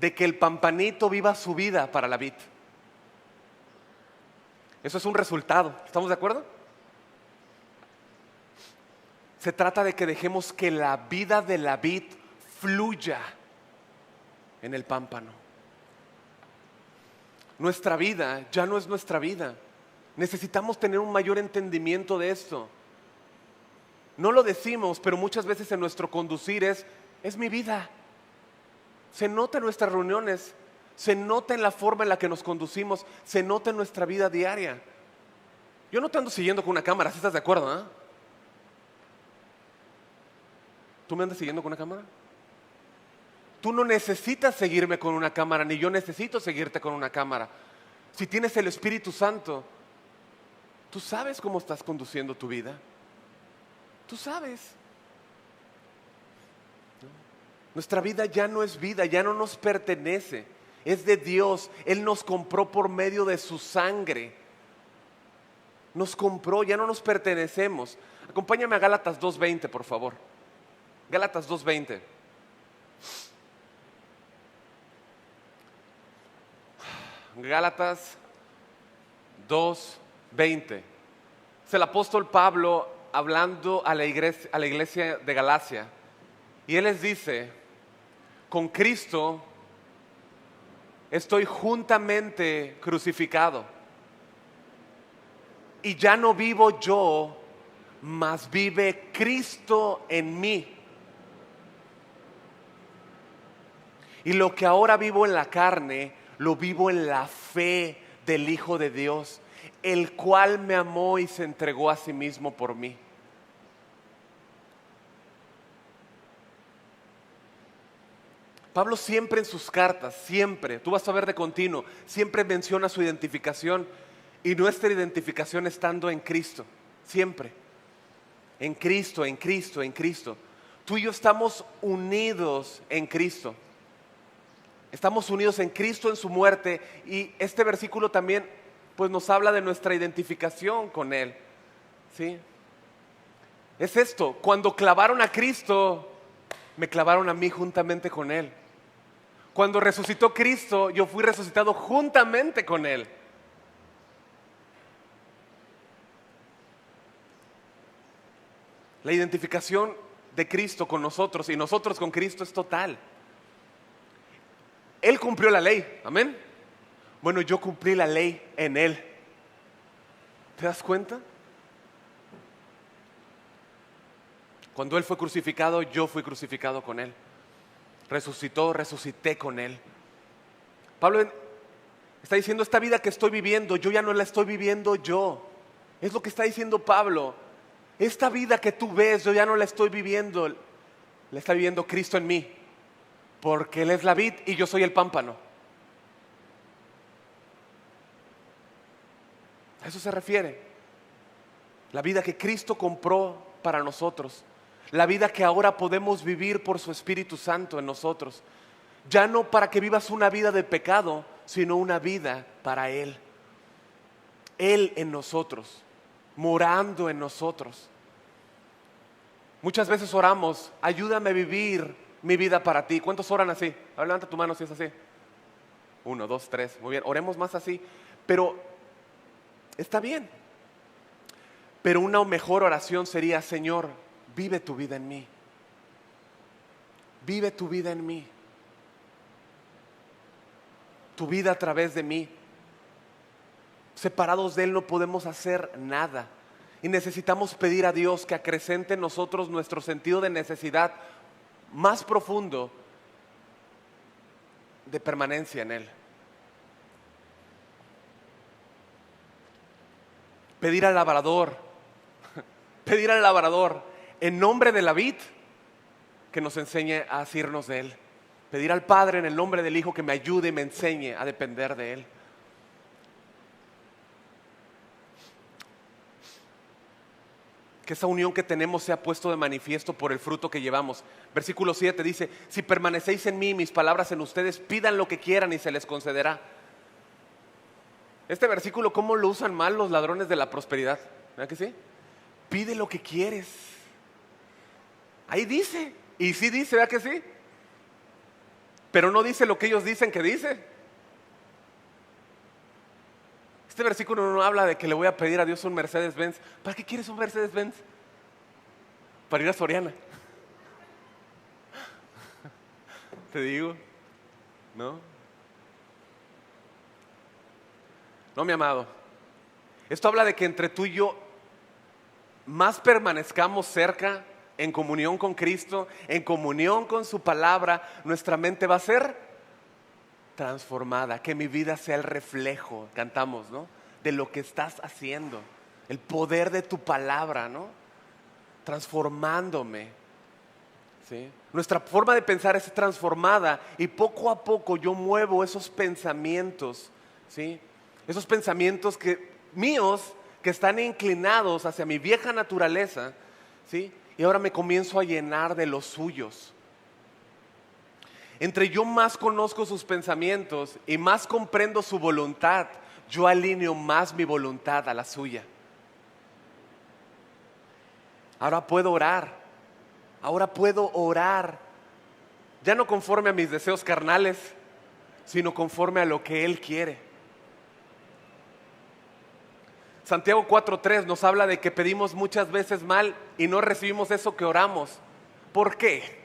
de que el pampanito viva su vida para la vid. Eso es un resultado, ¿estamos de acuerdo? Se trata de que dejemos que la vida de la vid fluya en el pámpano. Nuestra vida ya no es nuestra vida. Necesitamos tener un mayor entendimiento de esto. No lo decimos, pero muchas veces en nuestro conducir es mi vida. Se nota en nuestras reuniones, se nota en la forma en la que nos conducimos, se nota en nuestra vida diaria. Yo no te ando siguiendo con una cámara, ¿sí estás de acuerdo? ¿Eh? ¿Tú me andas siguiendo con una cámara? Tú no necesitas seguirme con una cámara, ni yo necesito seguirte con una cámara. Si tienes el Espíritu Santo, tú sabes cómo estás conduciendo tu vida. Tú sabes. Nuestra vida ya no es vida, ya no nos pertenece. Es de Dios. Él nos compró por medio de su sangre. Nos compró, ya no nos pertenecemos. Acompáñame a Gálatas 2:20, por favor. Gálatas 2:20. Gálatas 2:20. Es el apóstol Pablo hablando a la iglesia de Galacia. Y él les dice: con Cristo estoy juntamente crucificado. Y ya no vivo yo, mas vive Cristo en mí. Y lo que ahora vivo en la carne, lo vivo en la fe del Hijo de Dios, el cual me amó y se entregó a sí mismo por mí. Pablo siempre en sus cartas, siempre, tú vas a ver de continuo, siempre menciona su identificación y nuestra identificación estando en Cristo, siempre. En Cristo, en Cristo, en Cristo. Tú y yo estamos unidos en Cristo. Estamos unidos en Cristo en su muerte y este versículo también pues nos habla de nuestra identificación con Él. ¿Sí? Es esto, cuando clavaron a Cristo, me clavaron a mí juntamente con Él. Cuando resucitó Cristo, yo fui resucitado juntamente con Él. La identificación de Cristo con nosotros y nosotros con Cristo es total. Él cumplió la ley, amén. Bueno, yo cumplí la ley en Él. ¿Te das cuenta? Cuando Él fue crucificado, yo fui crucificado con Él. Resucitó, resucité con Él. Pablo está diciendo, esta vida que estoy viviendo, yo ya no la estoy viviendo yo. Es lo que está diciendo Pablo. Esta vida que tú ves, yo ya no la estoy viviendo. La está viviendo Cristo en mí. Porque Él es la vid y yo soy el pámpano. A eso se refiere. La vida que Cristo compró para nosotros. La vida que ahora podemos vivir por su Espíritu Santo en nosotros. Ya no para que vivas una vida de pecado, sino una vida para Él. Él en nosotros, morando en nosotros. Muchas veces oramos, ayúdame a vivir mi vida para ti. ¿Cuántos oran así? A ver, levanta tu mano si es así. 1, 2, 3, muy bien, oremos más así. Pero está bien. Pero una mejor oración sería, Señor, vive tu vida en mí. Vive tu vida en mí. Tu vida a través de mí. Separados de Él no podemos hacer nada. Y necesitamos pedir a Dios que acrecente en nosotros nuestro sentido de necesidad más profundo de permanencia en Él. Pedir al labrador, en nombre de la vid, que nos enseñe a asirnos de Él. Pedir al Padre en el nombre del Hijo que me ayude y me enseñe a depender de Él. Que esa unión que tenemos sea puesto de manifiesto por el fruto que llevamos. Versículo 7 dice: si permanecéis en mí y mis palabras en ustedes, pidan lo que quieran y se les concederá. Este versículo, ¿cómo lo usan mal los ladrones de la prosperidad? ¿Verdad que sí? Pide lo que quieres. Ahí dice, y sí dice, ¿verdad que sí? Pero no dice lo que ellos dicen que dice. Este versículo no habla de que le voy a pedir a Dios un Mercedes-Benz. ¿Para qué quieres un Mercedes-Benz? Para ir a Soriana. Te digo, ¿no? No, mi amado. Esto habla de que entre tú y yo más permanezcamos cerca, en comunión con Cristo, en comunión con su palabra, nuestra mente va a ser transformada, que mi vida sea el reflejo, cantamos, ¿no?, de lo que estás haciendo, el poder de tu palabra, ¿no?, transformándome, ¿sí? Nuestra forma de pensar es transformada y poco a poco yo muevo esos pensamientos, ¿sí?, esos pensamientos míos que están inclinados hacia mi vieja naturaleza, ¿sí?, y ahora me comienzo a llenar de los suyos. Entre yo más conozco sus pensamientos y más comprendo su voluntad, yo alineo más mi voluntad a la suya. Ahora puedo orar, ya no conforme a mis deseos carnales, sino conforme a lo que Él quiere. Santiago 4:3 nos habla de que pedimos muchas veces mal y no recibimos eso que oramos. ¿Por qué?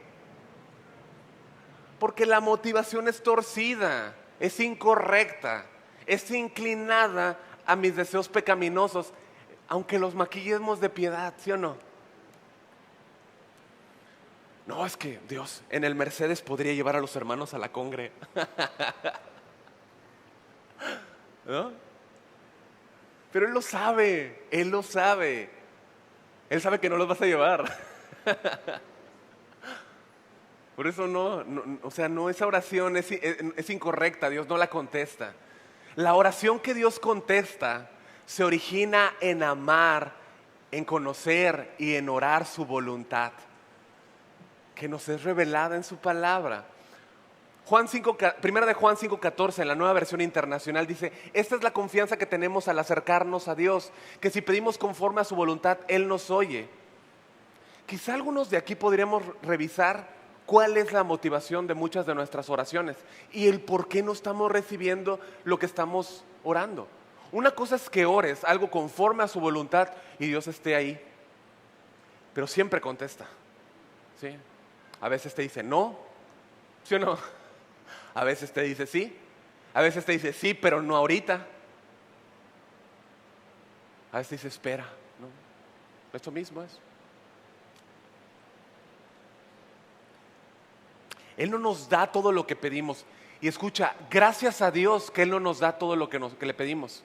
Porque la motivación es torcida, es incorrecta, es inclinada a mis deseos pecaminosos, aunque los maquillemos de piedad, ¿sí o no? No, es que Dios en el Mercedes podría llevar a los hermanos a la congre. ¿No? Pero Él lo sabe, Él lo sabe. Él sabe que no los vas a llevar. Por eso no, esa oración es incorrecta, Dios no la contesta. La oración que Dios contesta se origina en amar, en conocer y en orar su voluntad, que nos es revelada en su palabra. Primera de Juan 5:14, en la Nueva Versión Internacional, dice: esta es la confianza que tenemos al acercarnos a Dios, que si pedimos conforme a su voluntad, Él nos oye. Quizá algunos de aquí podríamos revisar cuál es la motivación de muchas de nuestras oraciones y el por qué no estamos recibiendo lo que estamos orando. Una cosa es que ores algo conforme a su voluntad y Dios esté ahí, pero siempre contesta, ¿sí? A veces te dice no, ¿sí o no? A veces te dice sí, a veces te dice sí, pero no ahorita. A veces te dice espera, ¿no? Esto mismo es. Él no nos da todo lo que pedimos. Y escucha, gracias a Dios que Él no nos da todo lo que le pedimos.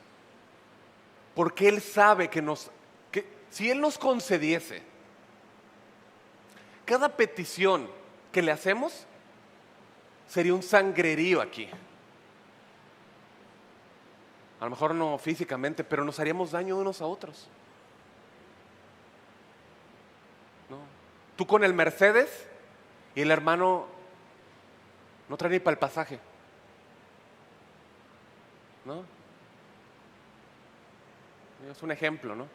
Porque Él sabe que si Él nos concediese cada petición que le hacemos, sería un sangrerío aquí. A lo mejor no físicamente, pero nos haríamos daño unos a otros, ¿no? Tú con el Mercedes y el hermano no trae ni para el pasaje, ¿no? Es un ejemplo, ¿no?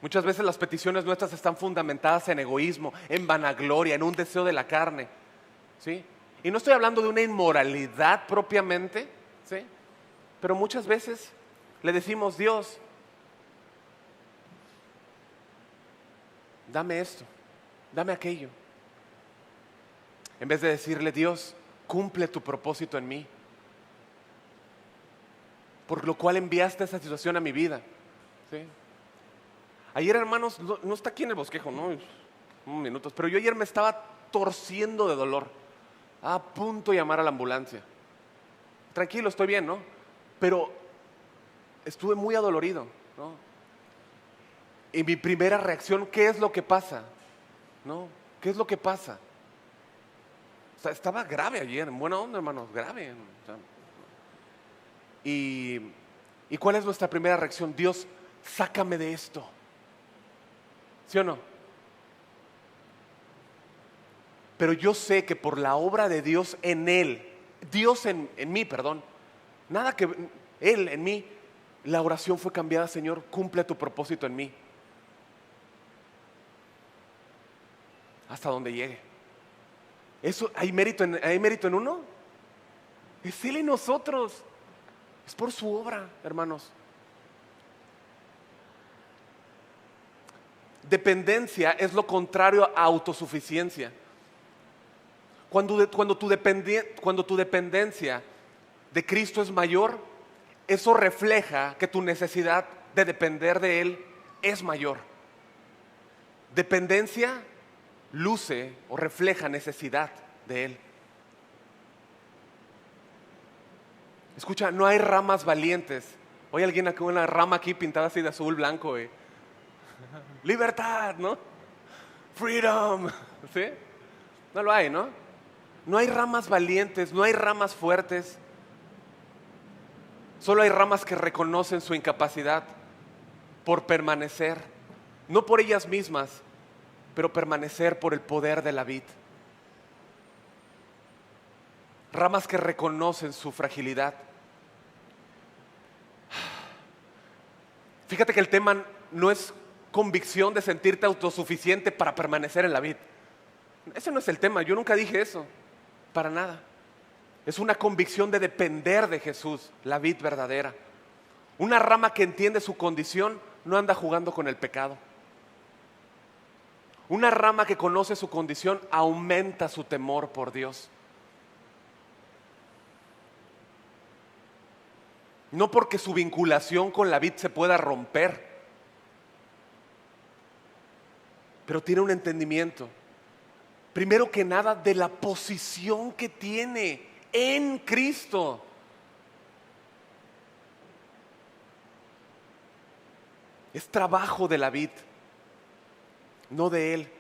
Muchas veces las peticiones nuestras están fundamentadas en egoísmo, en vanagloria, en un deseo de la carne, ¿sí? Y no estoy hablando de una inmoralidad propiamente, ¿sí? Pero muchas veces le decimos: Dios, dame esto, dame aquello. En vez de decirle: Dios, cumple tu propósito en mí, por lo cual enviaste esa situación a mi vida, ¿sí? Ayer, hermanos, no está aquí en el bosquejo, ¿no? Unos minutos, pero yo ayer me estaba torciendo de dolor, a punto de llamar a la ambulancia. Tranquilo, estoy bien, ¿no? Pero estuve muy adolorido, ¿no? Y mi primera reacción, ¿qué es lo que pasa? ¿No? ¿Qué es lo que pasa? O sea, estaba grave ayer, en buena onda, hermanos, grave. O sea, ¿y cuál es nuestra primera reacción? Dios, sácame de esto. ¿Sí o no? Pero yo sé que por la obra de Dios en Él, Dios en mí, perdón, nada que Él en mí, la oración fue cambiada. Señor, cumple tu propósito en mí. Hasta donde llegue. ¿Eso hay mérito en uno? Es Él en nosotros. Es por su obra, hermanos. Dependencia es lo contrario a autosuficiencia. Cuando tu dependencia de Cristo es mayor, eso refleja que tu necesidad de depender de Él es mayor. Dependencia luce o refleja necesidad de Él. Escucha, no hay ramas valientes. Hoy alguien aquí, una rama aquí pintada así de azul, blanco. Libertad, ¿no? Freedom. ¿Sí? No lo hay, ¿no? No hay ramas valientes, no hay ramas fuertes. Solo hay ramas que reconocen su incapacidad por permanecer, no por ellas mismas, pero permanecer por el poder de la vid. Ramas que reconocen su fragilidad. Fíjate que el tema no es convicción de sentirte autosuficiente para permanecer en la vid. Ese no es el tema, yo nunca dije eso, para nada. Es una convicción de depender de Jesús, la vid verdadera. Una rama que entiende su condición no anda jugando con el pecado. Una rama que conoce su condición aumenta su temor por Dios. No porque su vinculación con la vid se pueda romper, pero tiene un entendimiento, primero que nada, de la posición que tiene en Cristo. Es trabajo de la vid, no de Él.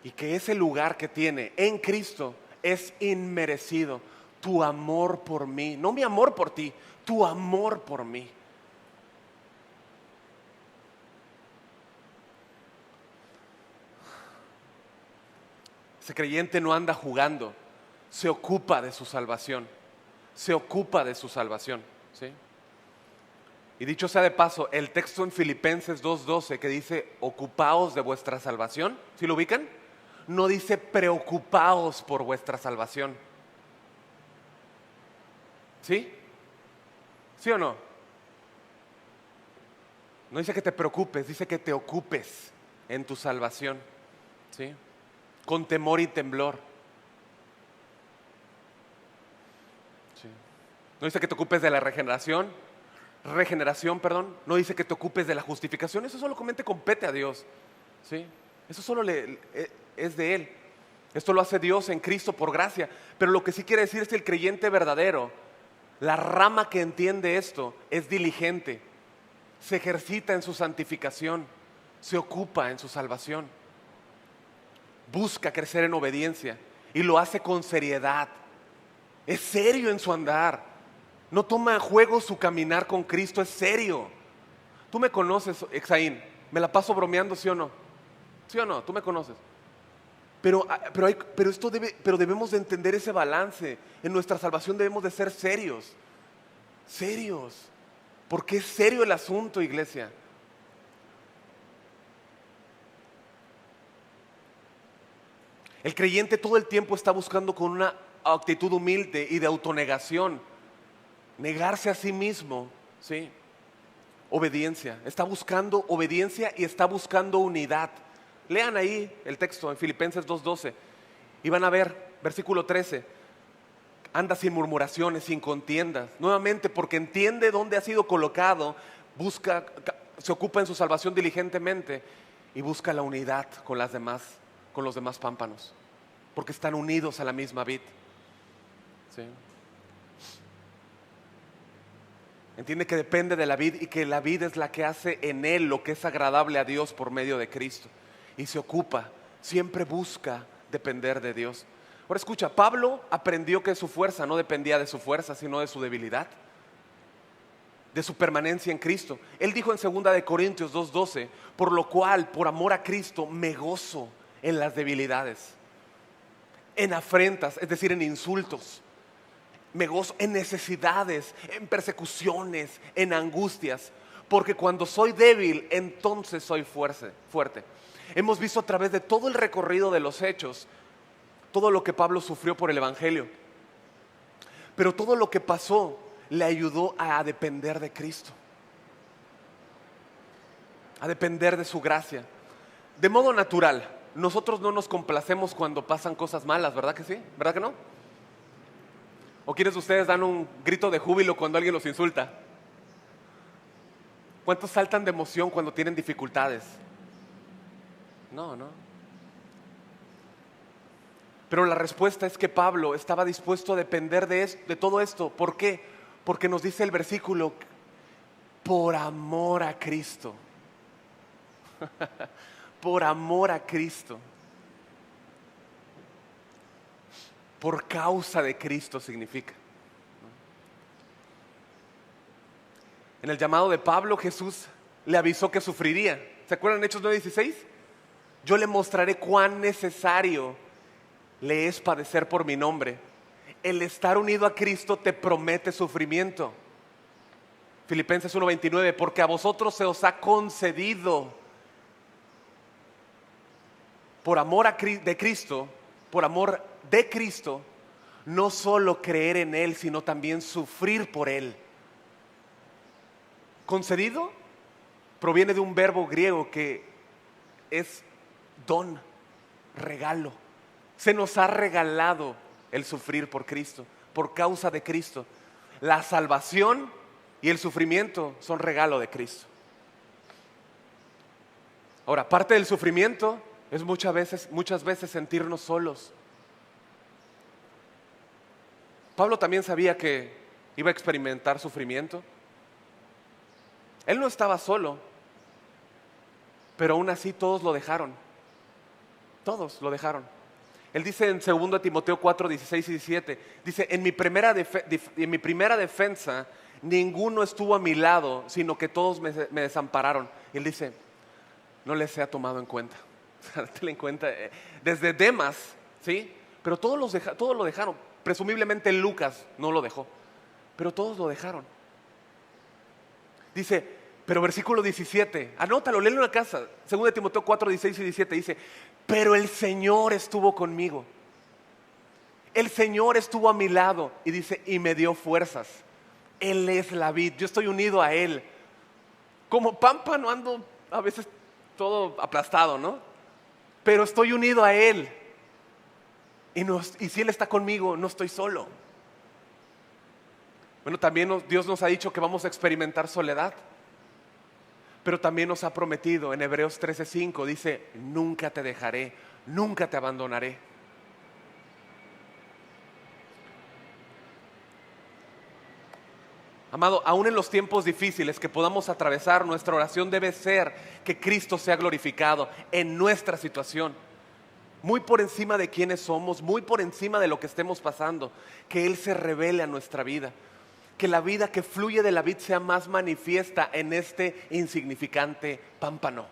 Y que ese lugar que tiene en Cristo es inmerecido. Tu amor por mí, no mi amor por ti, tu amor por mí. Ese creyente no anda jugando, se ocupa de su salvación. Se ocupa de su salvación, ¿sí? Y dicho sea de paso, el texto en Filipenses 2:12 que dice ocupaos de vuestra salvación, ¿sí lo ubican? No dice preocupaos por vuestra salvación. ¿Sí? ¿Sí o no? No dice que te preocupes, dice que te ocupes en tu salvación, ¿sí? Con temor y temblor. Sí. No dice que te ocupes de la regeneración, no dice que te ocupes de la justificación. Eso solamente compete a Dios, ¿sí? Eso solo es de Él. Esto lo hace Dios en Cristo por gracia. Pero lo que sí quiere decir es que el creyente verdadero, la rama que entiende esto, es diligente, se ejercita en su santificación, se ocupa en su salvación, busca crecer en obediencia y lo hace con seriedad. Es serio en su andar. No toma en juego su caminar con Cristo, es serio. Tú me conoces, Exaín, me la paso bromeando, ¿sí o no? ¿Sí o no? Tú me conoces. Pero debemos de entender ese balance. En nuestra salvación debemos de ser serios. Serios. Porque es serio el asunto, iglesia. El creyente todo el tiempo está buscando con una actitud humilde y de autonegación. Negarse a sí mismo, ¿sí? Obediencia. Está buscando obediencia y está buscando unidad. Lean ahí el texto en Filipenses 2:12 y van a ver, versículo 13. Anda sin murmuraciones, sin contiendas. Nuevamente, porque entiende dónde ha sido colocado, se ocupa en su salvación diligentemente y busca la unidad con los demás pámpanos, porque están unidos a la misma vid, ¿sí? Entiende que depende de la vid y que la vid es la que hace en él lo que es agradable a Dios por medio de Cristo. Y se ocupa, siempre busca depender de Dios. Ahora escucha, Pablo aprendió que su fuerza no dependía de su fuerza, sino de su debilidad, de su permanencia en Cristo. Él dijo en 2 de Corintios 2:12, por lo cual, por amor a Cristo, me gozo en las debilidades, en afrentas, es decir, en insultos. Me gozo en necesidades, en persecuciones, en angustias, porque cuando soy débil, entonces soy fuerte. Hemos visto a través de todo el recorrido de los hechos, todo lo que Pablo sufrió por el Evangelio. Pero todo lo que pasó le ayudó a depender de Cristo, a depender de su gracia. De modo natural, nosotros no nos complacemos cuando pasan cosas malas, ¿verdad que sí? ¿Verdad que no? ¿O quiénes de ustedes dan un grito de júbilo cuando alguien los insulta? ¿Cuántos saltan de emoción cuando tienen dificultades? No. Pero la respuesta es que Pablo estaba dispuesto a depender de todo esto. ¿Por qué? Porque nos dice el versículo, por amor a Cristo. Por amor a Cristo. Por causa de Cristo significa. En el llamado de Pablo, Jesús le avisó que sufriría. ¿Se acuerdan de Hechos 9:16? Yo le mostraré cuán necesario le es padecer por mi nombre. El estar unido a Cristo te promete sufrimiento. Filipenses 1:29, porque a vosotros se os ha concedido por amor de Cristo, por amor de Cristo, no solo creer en Él, sino también sufrir por Él. Concedido proviene de un verbo griego que es don, regalo. Se nos ha regalado el sufrir por Cristo, por causa de Cristo. La salvación y el sufrimiento son regalo de Cristo. Ahora, parte del sufrimiento es muchas veces sentirnos solos. Pablo también sabía que iba a experimentar sufrimiento. Él no estaba solo, pero aún así todos lo dejaron. Todos lo dejaron. Él dice en 2 Timoteo 4:16 y 17, dice, en mi primera defensa, ninguno estuvo a mi lado, sino que todos me desampararon. Y él dice, no les he tomado en cuenta. Ten en cuenta, desde Demas, ¿sí? Pero todos lo dejaron. Presumiblemente Lucas no lo dejó, pero todos lo dejaron. Dice, pero versículo 17, anótalo, léelo en la casa. 2 Timoteo 4:16 y 17 dice, pero el Señor estuvo conmigo. El Señor estuvo a mi lado y dice, y me dio fuerzas. Él es la vid, yo estoy unido a Él. Como pámpano ando a veces todo aplastado, ¿no? Pero estoy unido a Él. Y si Él está conmigo, no estoy solo. Bueno, también Dios nos ha dicho que vamos a experimentar soledad. Pero también nos ha prometido en Hebreos 13:5, dice, nunca te dejaré, nunca te abandonaré. Amado, aún en los tiempos difíciles que podamos atravesar, nuestra oración debe ser que Cristo sea glorificado en nuestra situación. Muy por encima de quienes somos, muy por encima de lo que estemos pasando, que Él se revele a nuestra vida. Que la vida que fluye de la vid sea más manifiesta en este insignificante pámpano.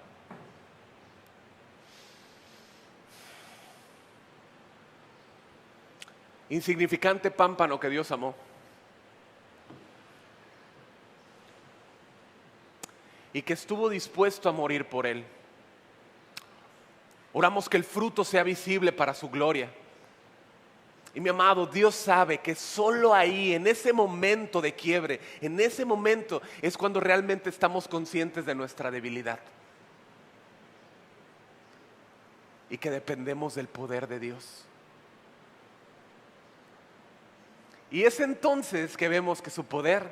Insignificante pámpano que Dios amó. Y que estuvo dispuesto a morir por Él. Oramos que el fruto sea visible para su gloria. Y mi amado, Dios sabe que solo ahí, en ese momento de quiebre, en ese momento es cuando realmente estamos conscientes de nuestra debilidad. Y que dependemos del poder de Dios. Y es entonces que vemos que su poder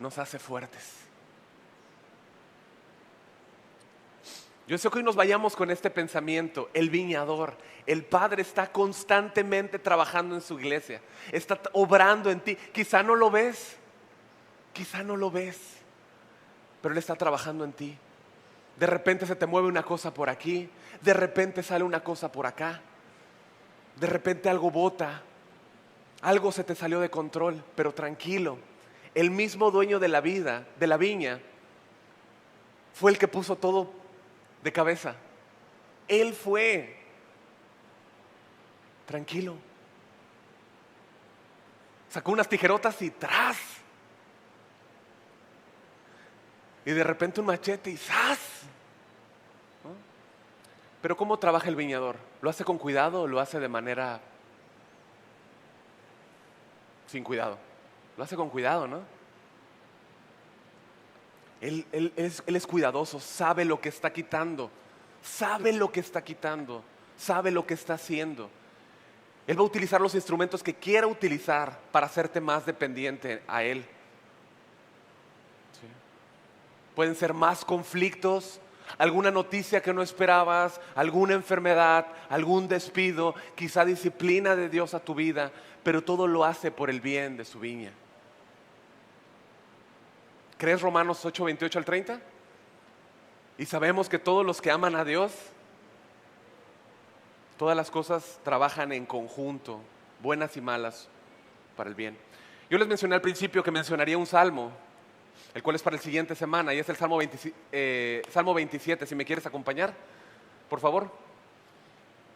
nos hace fuertes. Yo sé que hoy nos vayamos con este pensamiento, el viñador, el Padre está constantemente trabajando en su iglesia, está obrando en ti, quizá no lo ves, quizá no lo ves, pero Él está trabajando en ti. De repente se te mueve una cosa por aquí, de repente sale una cosa por acá, de repente algo bota, algo se te salió de control, pero tranquilo. El mismo dueño de la vida, de la viña, fue el que puso todo de cabeza. Él fue. Tranquilo. Sacó unas tijerotas y ¡tras! Y de repente un machete y ¡zas! ¿No? Pero ¿cómo trabaja el viñador? ¿Lo hace con cuidado o lo hace de manera sin cuidado? Lo hace con cuidado, ¿no? Él es cuidadoso, sabe lo que está quitando, sabe lo que está quitando, sabe lo que está haciendo. Él va a utilizar los instrumentos que quiera utilizar para hacerte más dependiente a Él. ¿Sí? Pueden ser más conflictos, alguna noticia que no esperabas, alguna enfermedad, algún despido, quizá disciplina de Dios a tu vida, pero todo lo hace por el bien de su viña. ¿Crees Romanos 8, 28 al 30? Y sabemos que todos los que aman a Dios, todas las cosas trabajan en conjunto, buenas y malas, para el bien. Yo les mencioné al principio que mencionaría un salmo, el cual es para la siguiente semana, y es el Salmo 27, si me quieres acompañar, por favor.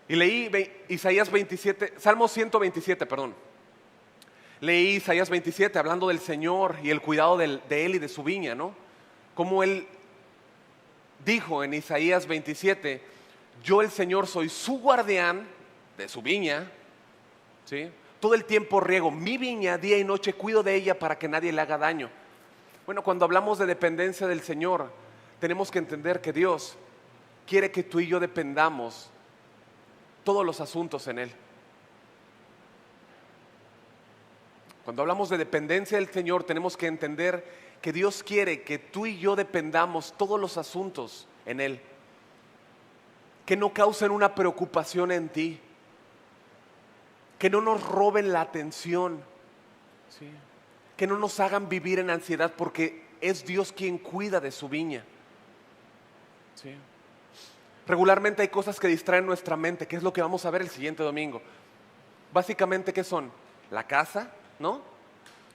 Y leí Isaías 27, Salmo 127, perdón. Leí Isaías 27 hablando del Señor y el cuidado de Él y de su viña, ¿no? Como Él dijo en Isaías 27, yo el Señor soy su guardián de su viña, ¿sí? Todo el tiempo riego mi viña, día y noche cuido de ella para que nadie le haga daño. Bueno, cuando hablamos de dependencia del Señor, tenemos que entender que Dios quiere que tú y yo dependamos todos los asuntos en Él. Cuando hablamos de dependencia del Señor, tenemos que entender que Dios quiere que tú y yo dependamos todos los asuntos en Él. Que no causen una preocupación en ti. Que no nos roben la atención. ¿Sí? Que no nos hagan vivir en ansiedad, porque es Dios quien cuida de su viña. ¿Sí? Regularmente hay cosas que distraen nuestra mente, que es lo que vamos a ver el siguiente domingo. Básicamente, ¿qué son? La casa, ¿no?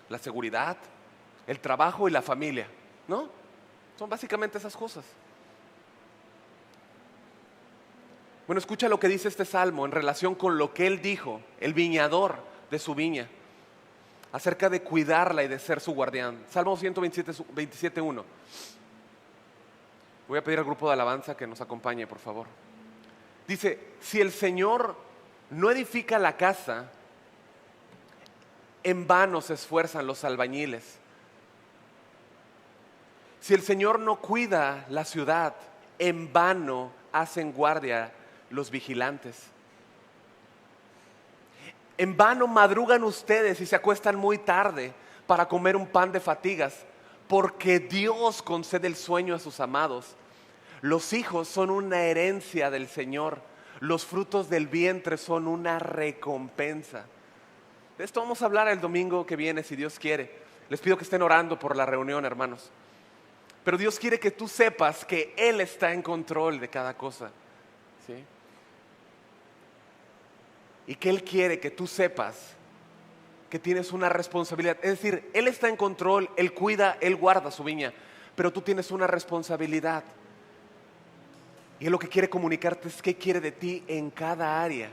La seguridad, el trabajo y la familia, ¿no? Son básicamente esas cosas. Bueno, escucha lo que dice este salmo en relación con lo que él dijo, el viñador de su viña, acerca de cuidarla y de ser su guardián. Salmo 127, 1. Voy a pedir al grupo de alabanza que nos acompañe, por favor. Dice, si el Señor no edifica la casa, en vano se esfuerzan los albañiles. Si el Señor no cuida la ciudad, en vano hacen guardia los vigilantes. En vano madrugan ustedes y se acuestan muy tarde para comer un pan de fatigas, porque Dios concede el sueño a sus amados. Los hijos son una herencia del Señor, los frutos del vientre son una recompensa. De esto vamos a hablar el domingo que viene, si Dios quiere. Les pido que estén orando por la reunión, hermanos. Pero Dios quiere que tú sepas que Él está en control de cada cosa, ¿sí? Y que Él quiere que tú sepas que tienes una responsabilidad. Es decir, Él está en control, Él cuida, Él guarda su viña, pero tú tienes una responsabilidad. Y Él lo que quiere comunicarte es qué quiere de ti en cada área.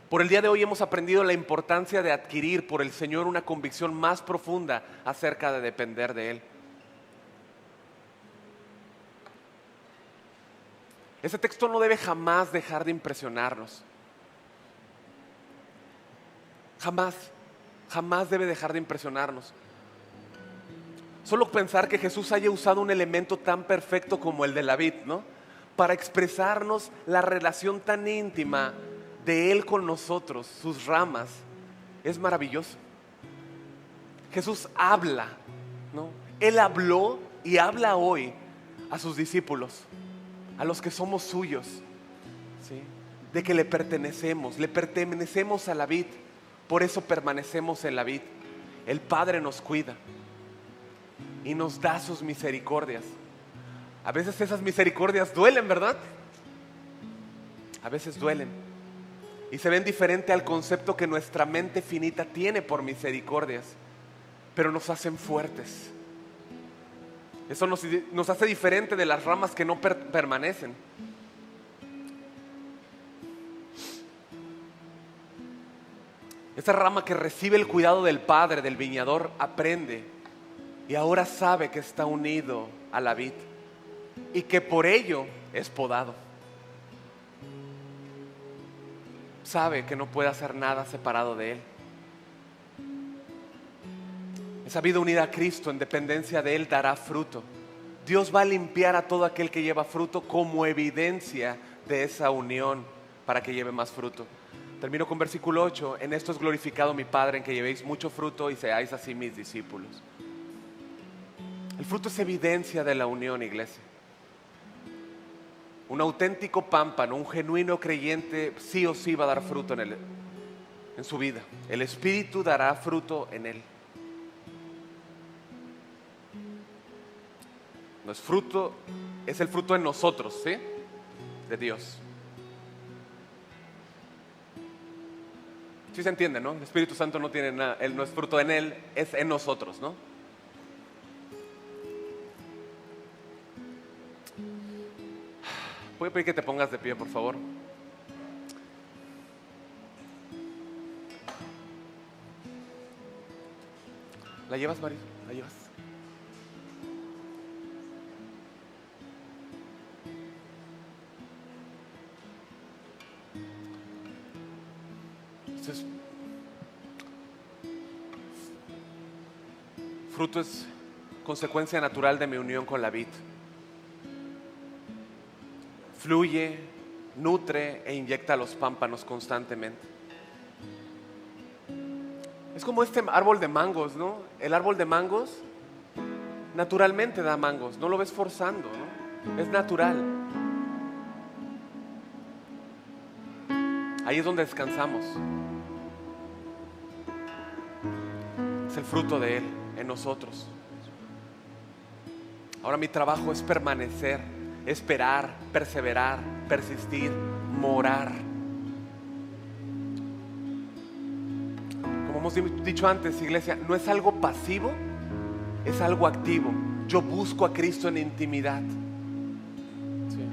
Por el día de hoy hemos aprendido la importancia de adquirir por el Señor una convicción más profunda acerca de depender de Él. Ese texto no debe jamás dejar de impresionarnos. Jamás debe dejar de impresionarnos. Solo pensar que Jesús haya usado un elemento tan perfecto como el de la vid, ¿no? Para expresarnos la relación tan íntima de Él con nosotros, sus ramas, es maravilloso. Jesús habla, ¿no? Él habló y habla hoy a sus discípulos, a los que somos suyos, ¿sí? De que le pertenecemos a la vid, por eso permanecemos en la vid. El Padre nos cuida y nos da sus misericordias. A veces esas misericordias duelen, ¿verdad? A veces duelen y se ven diferente al concepto que nuestra mente finita tiene por misericordias, pero nos hacen fuertes. Eso nos hace diferente de las ramas que no permanecen. Esa rama que recibe el cuidado del Padre, del viñador, aprende y ahora sabe que está unido a la vid y que por ello es podado. Sabe que no puede hacer nada separado de Él. Esa vida unida a Cristo en dependencia de Él dará fruto. Dios va a limpiar a todo aquel que lleva fruto como evidencia de esa unión para que lleve más fruto. Termino con versículo 8. En esto es glorificado mi Padre, en que llevéis mucho fruto y seáis así mis discípulos. El fruto es evidencia de la unión, iglesia. Un auténtico pámpano, un genuino creyente, sí o sí va a dar fruto en su vida. El Espíritu dará fruto en él. No es fruto, es el fruto en nosotros, ¿sí? De Dios. Sí se entiende, ¿no? El Espíritu Santo no tiene nada, Él no es fruto en Él, es en nosotros, ¿no? Voy a pedir que te pongas de pie, por favor. ¿La llevas, María? ¿La llevas? Entonces, fruto es consecuencia natural de mi unión con la vid. Fluye, nutre e inyecta los pámpanos constantemente. Es como este árbol de mangos, ¿no? El árbol de mangos naturalmente da mangos, no lo ves forzando, ¿no? Es natural. Ahí es donde descansamos. Es el fruto de Él en nosotros. Ahora mi trabajo es permanecer, esperar, perseverar, persistir, morar. Como hemos dicho antes, iglesia, no es algo pasivo, es algo activo. Yo busco a Cristo en intimidad. Sí.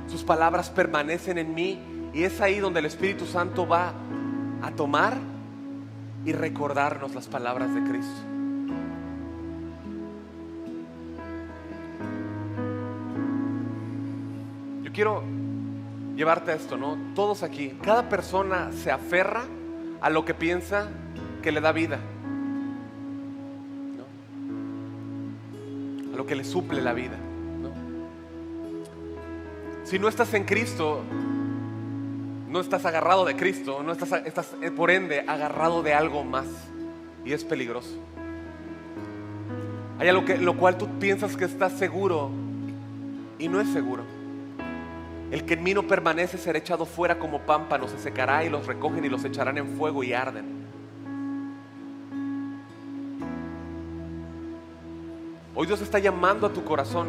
Sus palabras permanecen en mí y es ahí donde el Espíritu Santo va a tomar y recordarnos las palabras de Cristo. Yo quiero llevarte a esto, ¿no? Todos aquí, cada persona se aferra a lo que piensa que le da vida, ¿no? A lo que le suple la vida, ¿no? Si no estás en Cristo, no estás agarrado de Cristo, no estás por ende agarrado de algo más y es peligroso. Hay algo lo cual tú piensas que estás seguro y no es seguro. El que en mí no permanece será echado fuera como pámpano, se secará y los recogen y los echarán en fuego y arden. Hoy Dios está llamando a tu corazón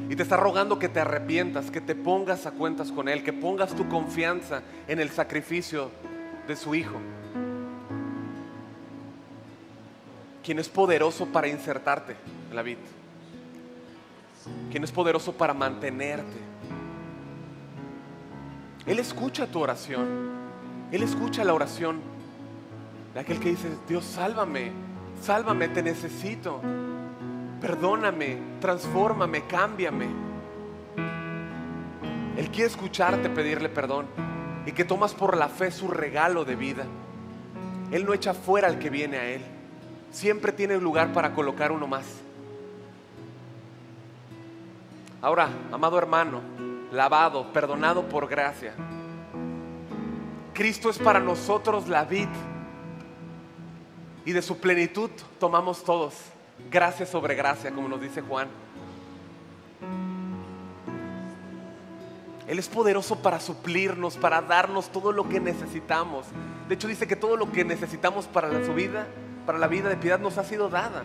y te está rogando que te arrepientas, que te pongas a cuentas con Él, que pongas tu confianza en el sacrificio de su Hijo, quien es poderoso para insertarte en la vida, quien es poderoso para mantenerte. Él escucha tu oración, Él escucha la oración de aquel que dice: Dios, sálvame, sálvame, te necesito, perdóname, transfórmame, cámbiame. Él quiere escucharte pedirle perdón y que tomas por la fe su regalo de vida. Él no echa fuera al que viene a Él, siempre tiene lugar para colocar uno más. Ahora, amado hermano, lavado, perdonado por gracia, Cristo es para nosotros la vid y de su plenitud tomamos todos, gracia sobre gracia, como nos dice Juan. Él es poderoso para suplirnos, para darnos todo lo que necesitamos. De hecho dice que todo lo que necesitamos para su vida para la vida de piedad nos ha sido dada.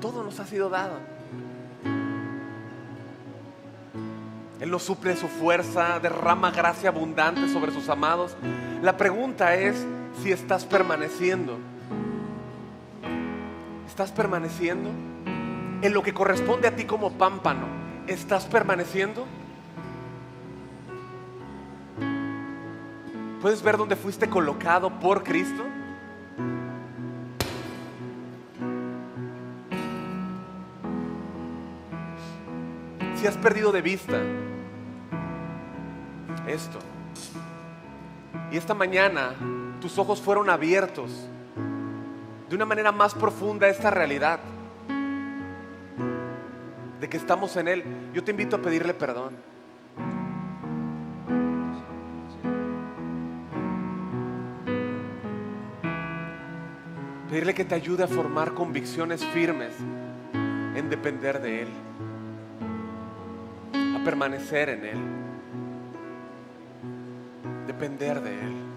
Todo nos ha sido dado. Él nos suple su fuerza, derrama gracia abundante sobre sus amados. La pregunta es si estás permaneciendo. ¿Estás permaneciendo en lo que corresponde a ti como pámpano? ¿Estás permaneciendo? ¿Puedes ver dónde fuiste colocado por Cristo? Si has perdido de vista esto, y esta mañana tus ojos fueron abiertos de una manera más profunda a esta realidad de que estamos en Él, yo te invito a pedirle perdón. Pedirle que te ayude a formar convicciones firmes en depender de Él, a permanecer en Él, depender de Él.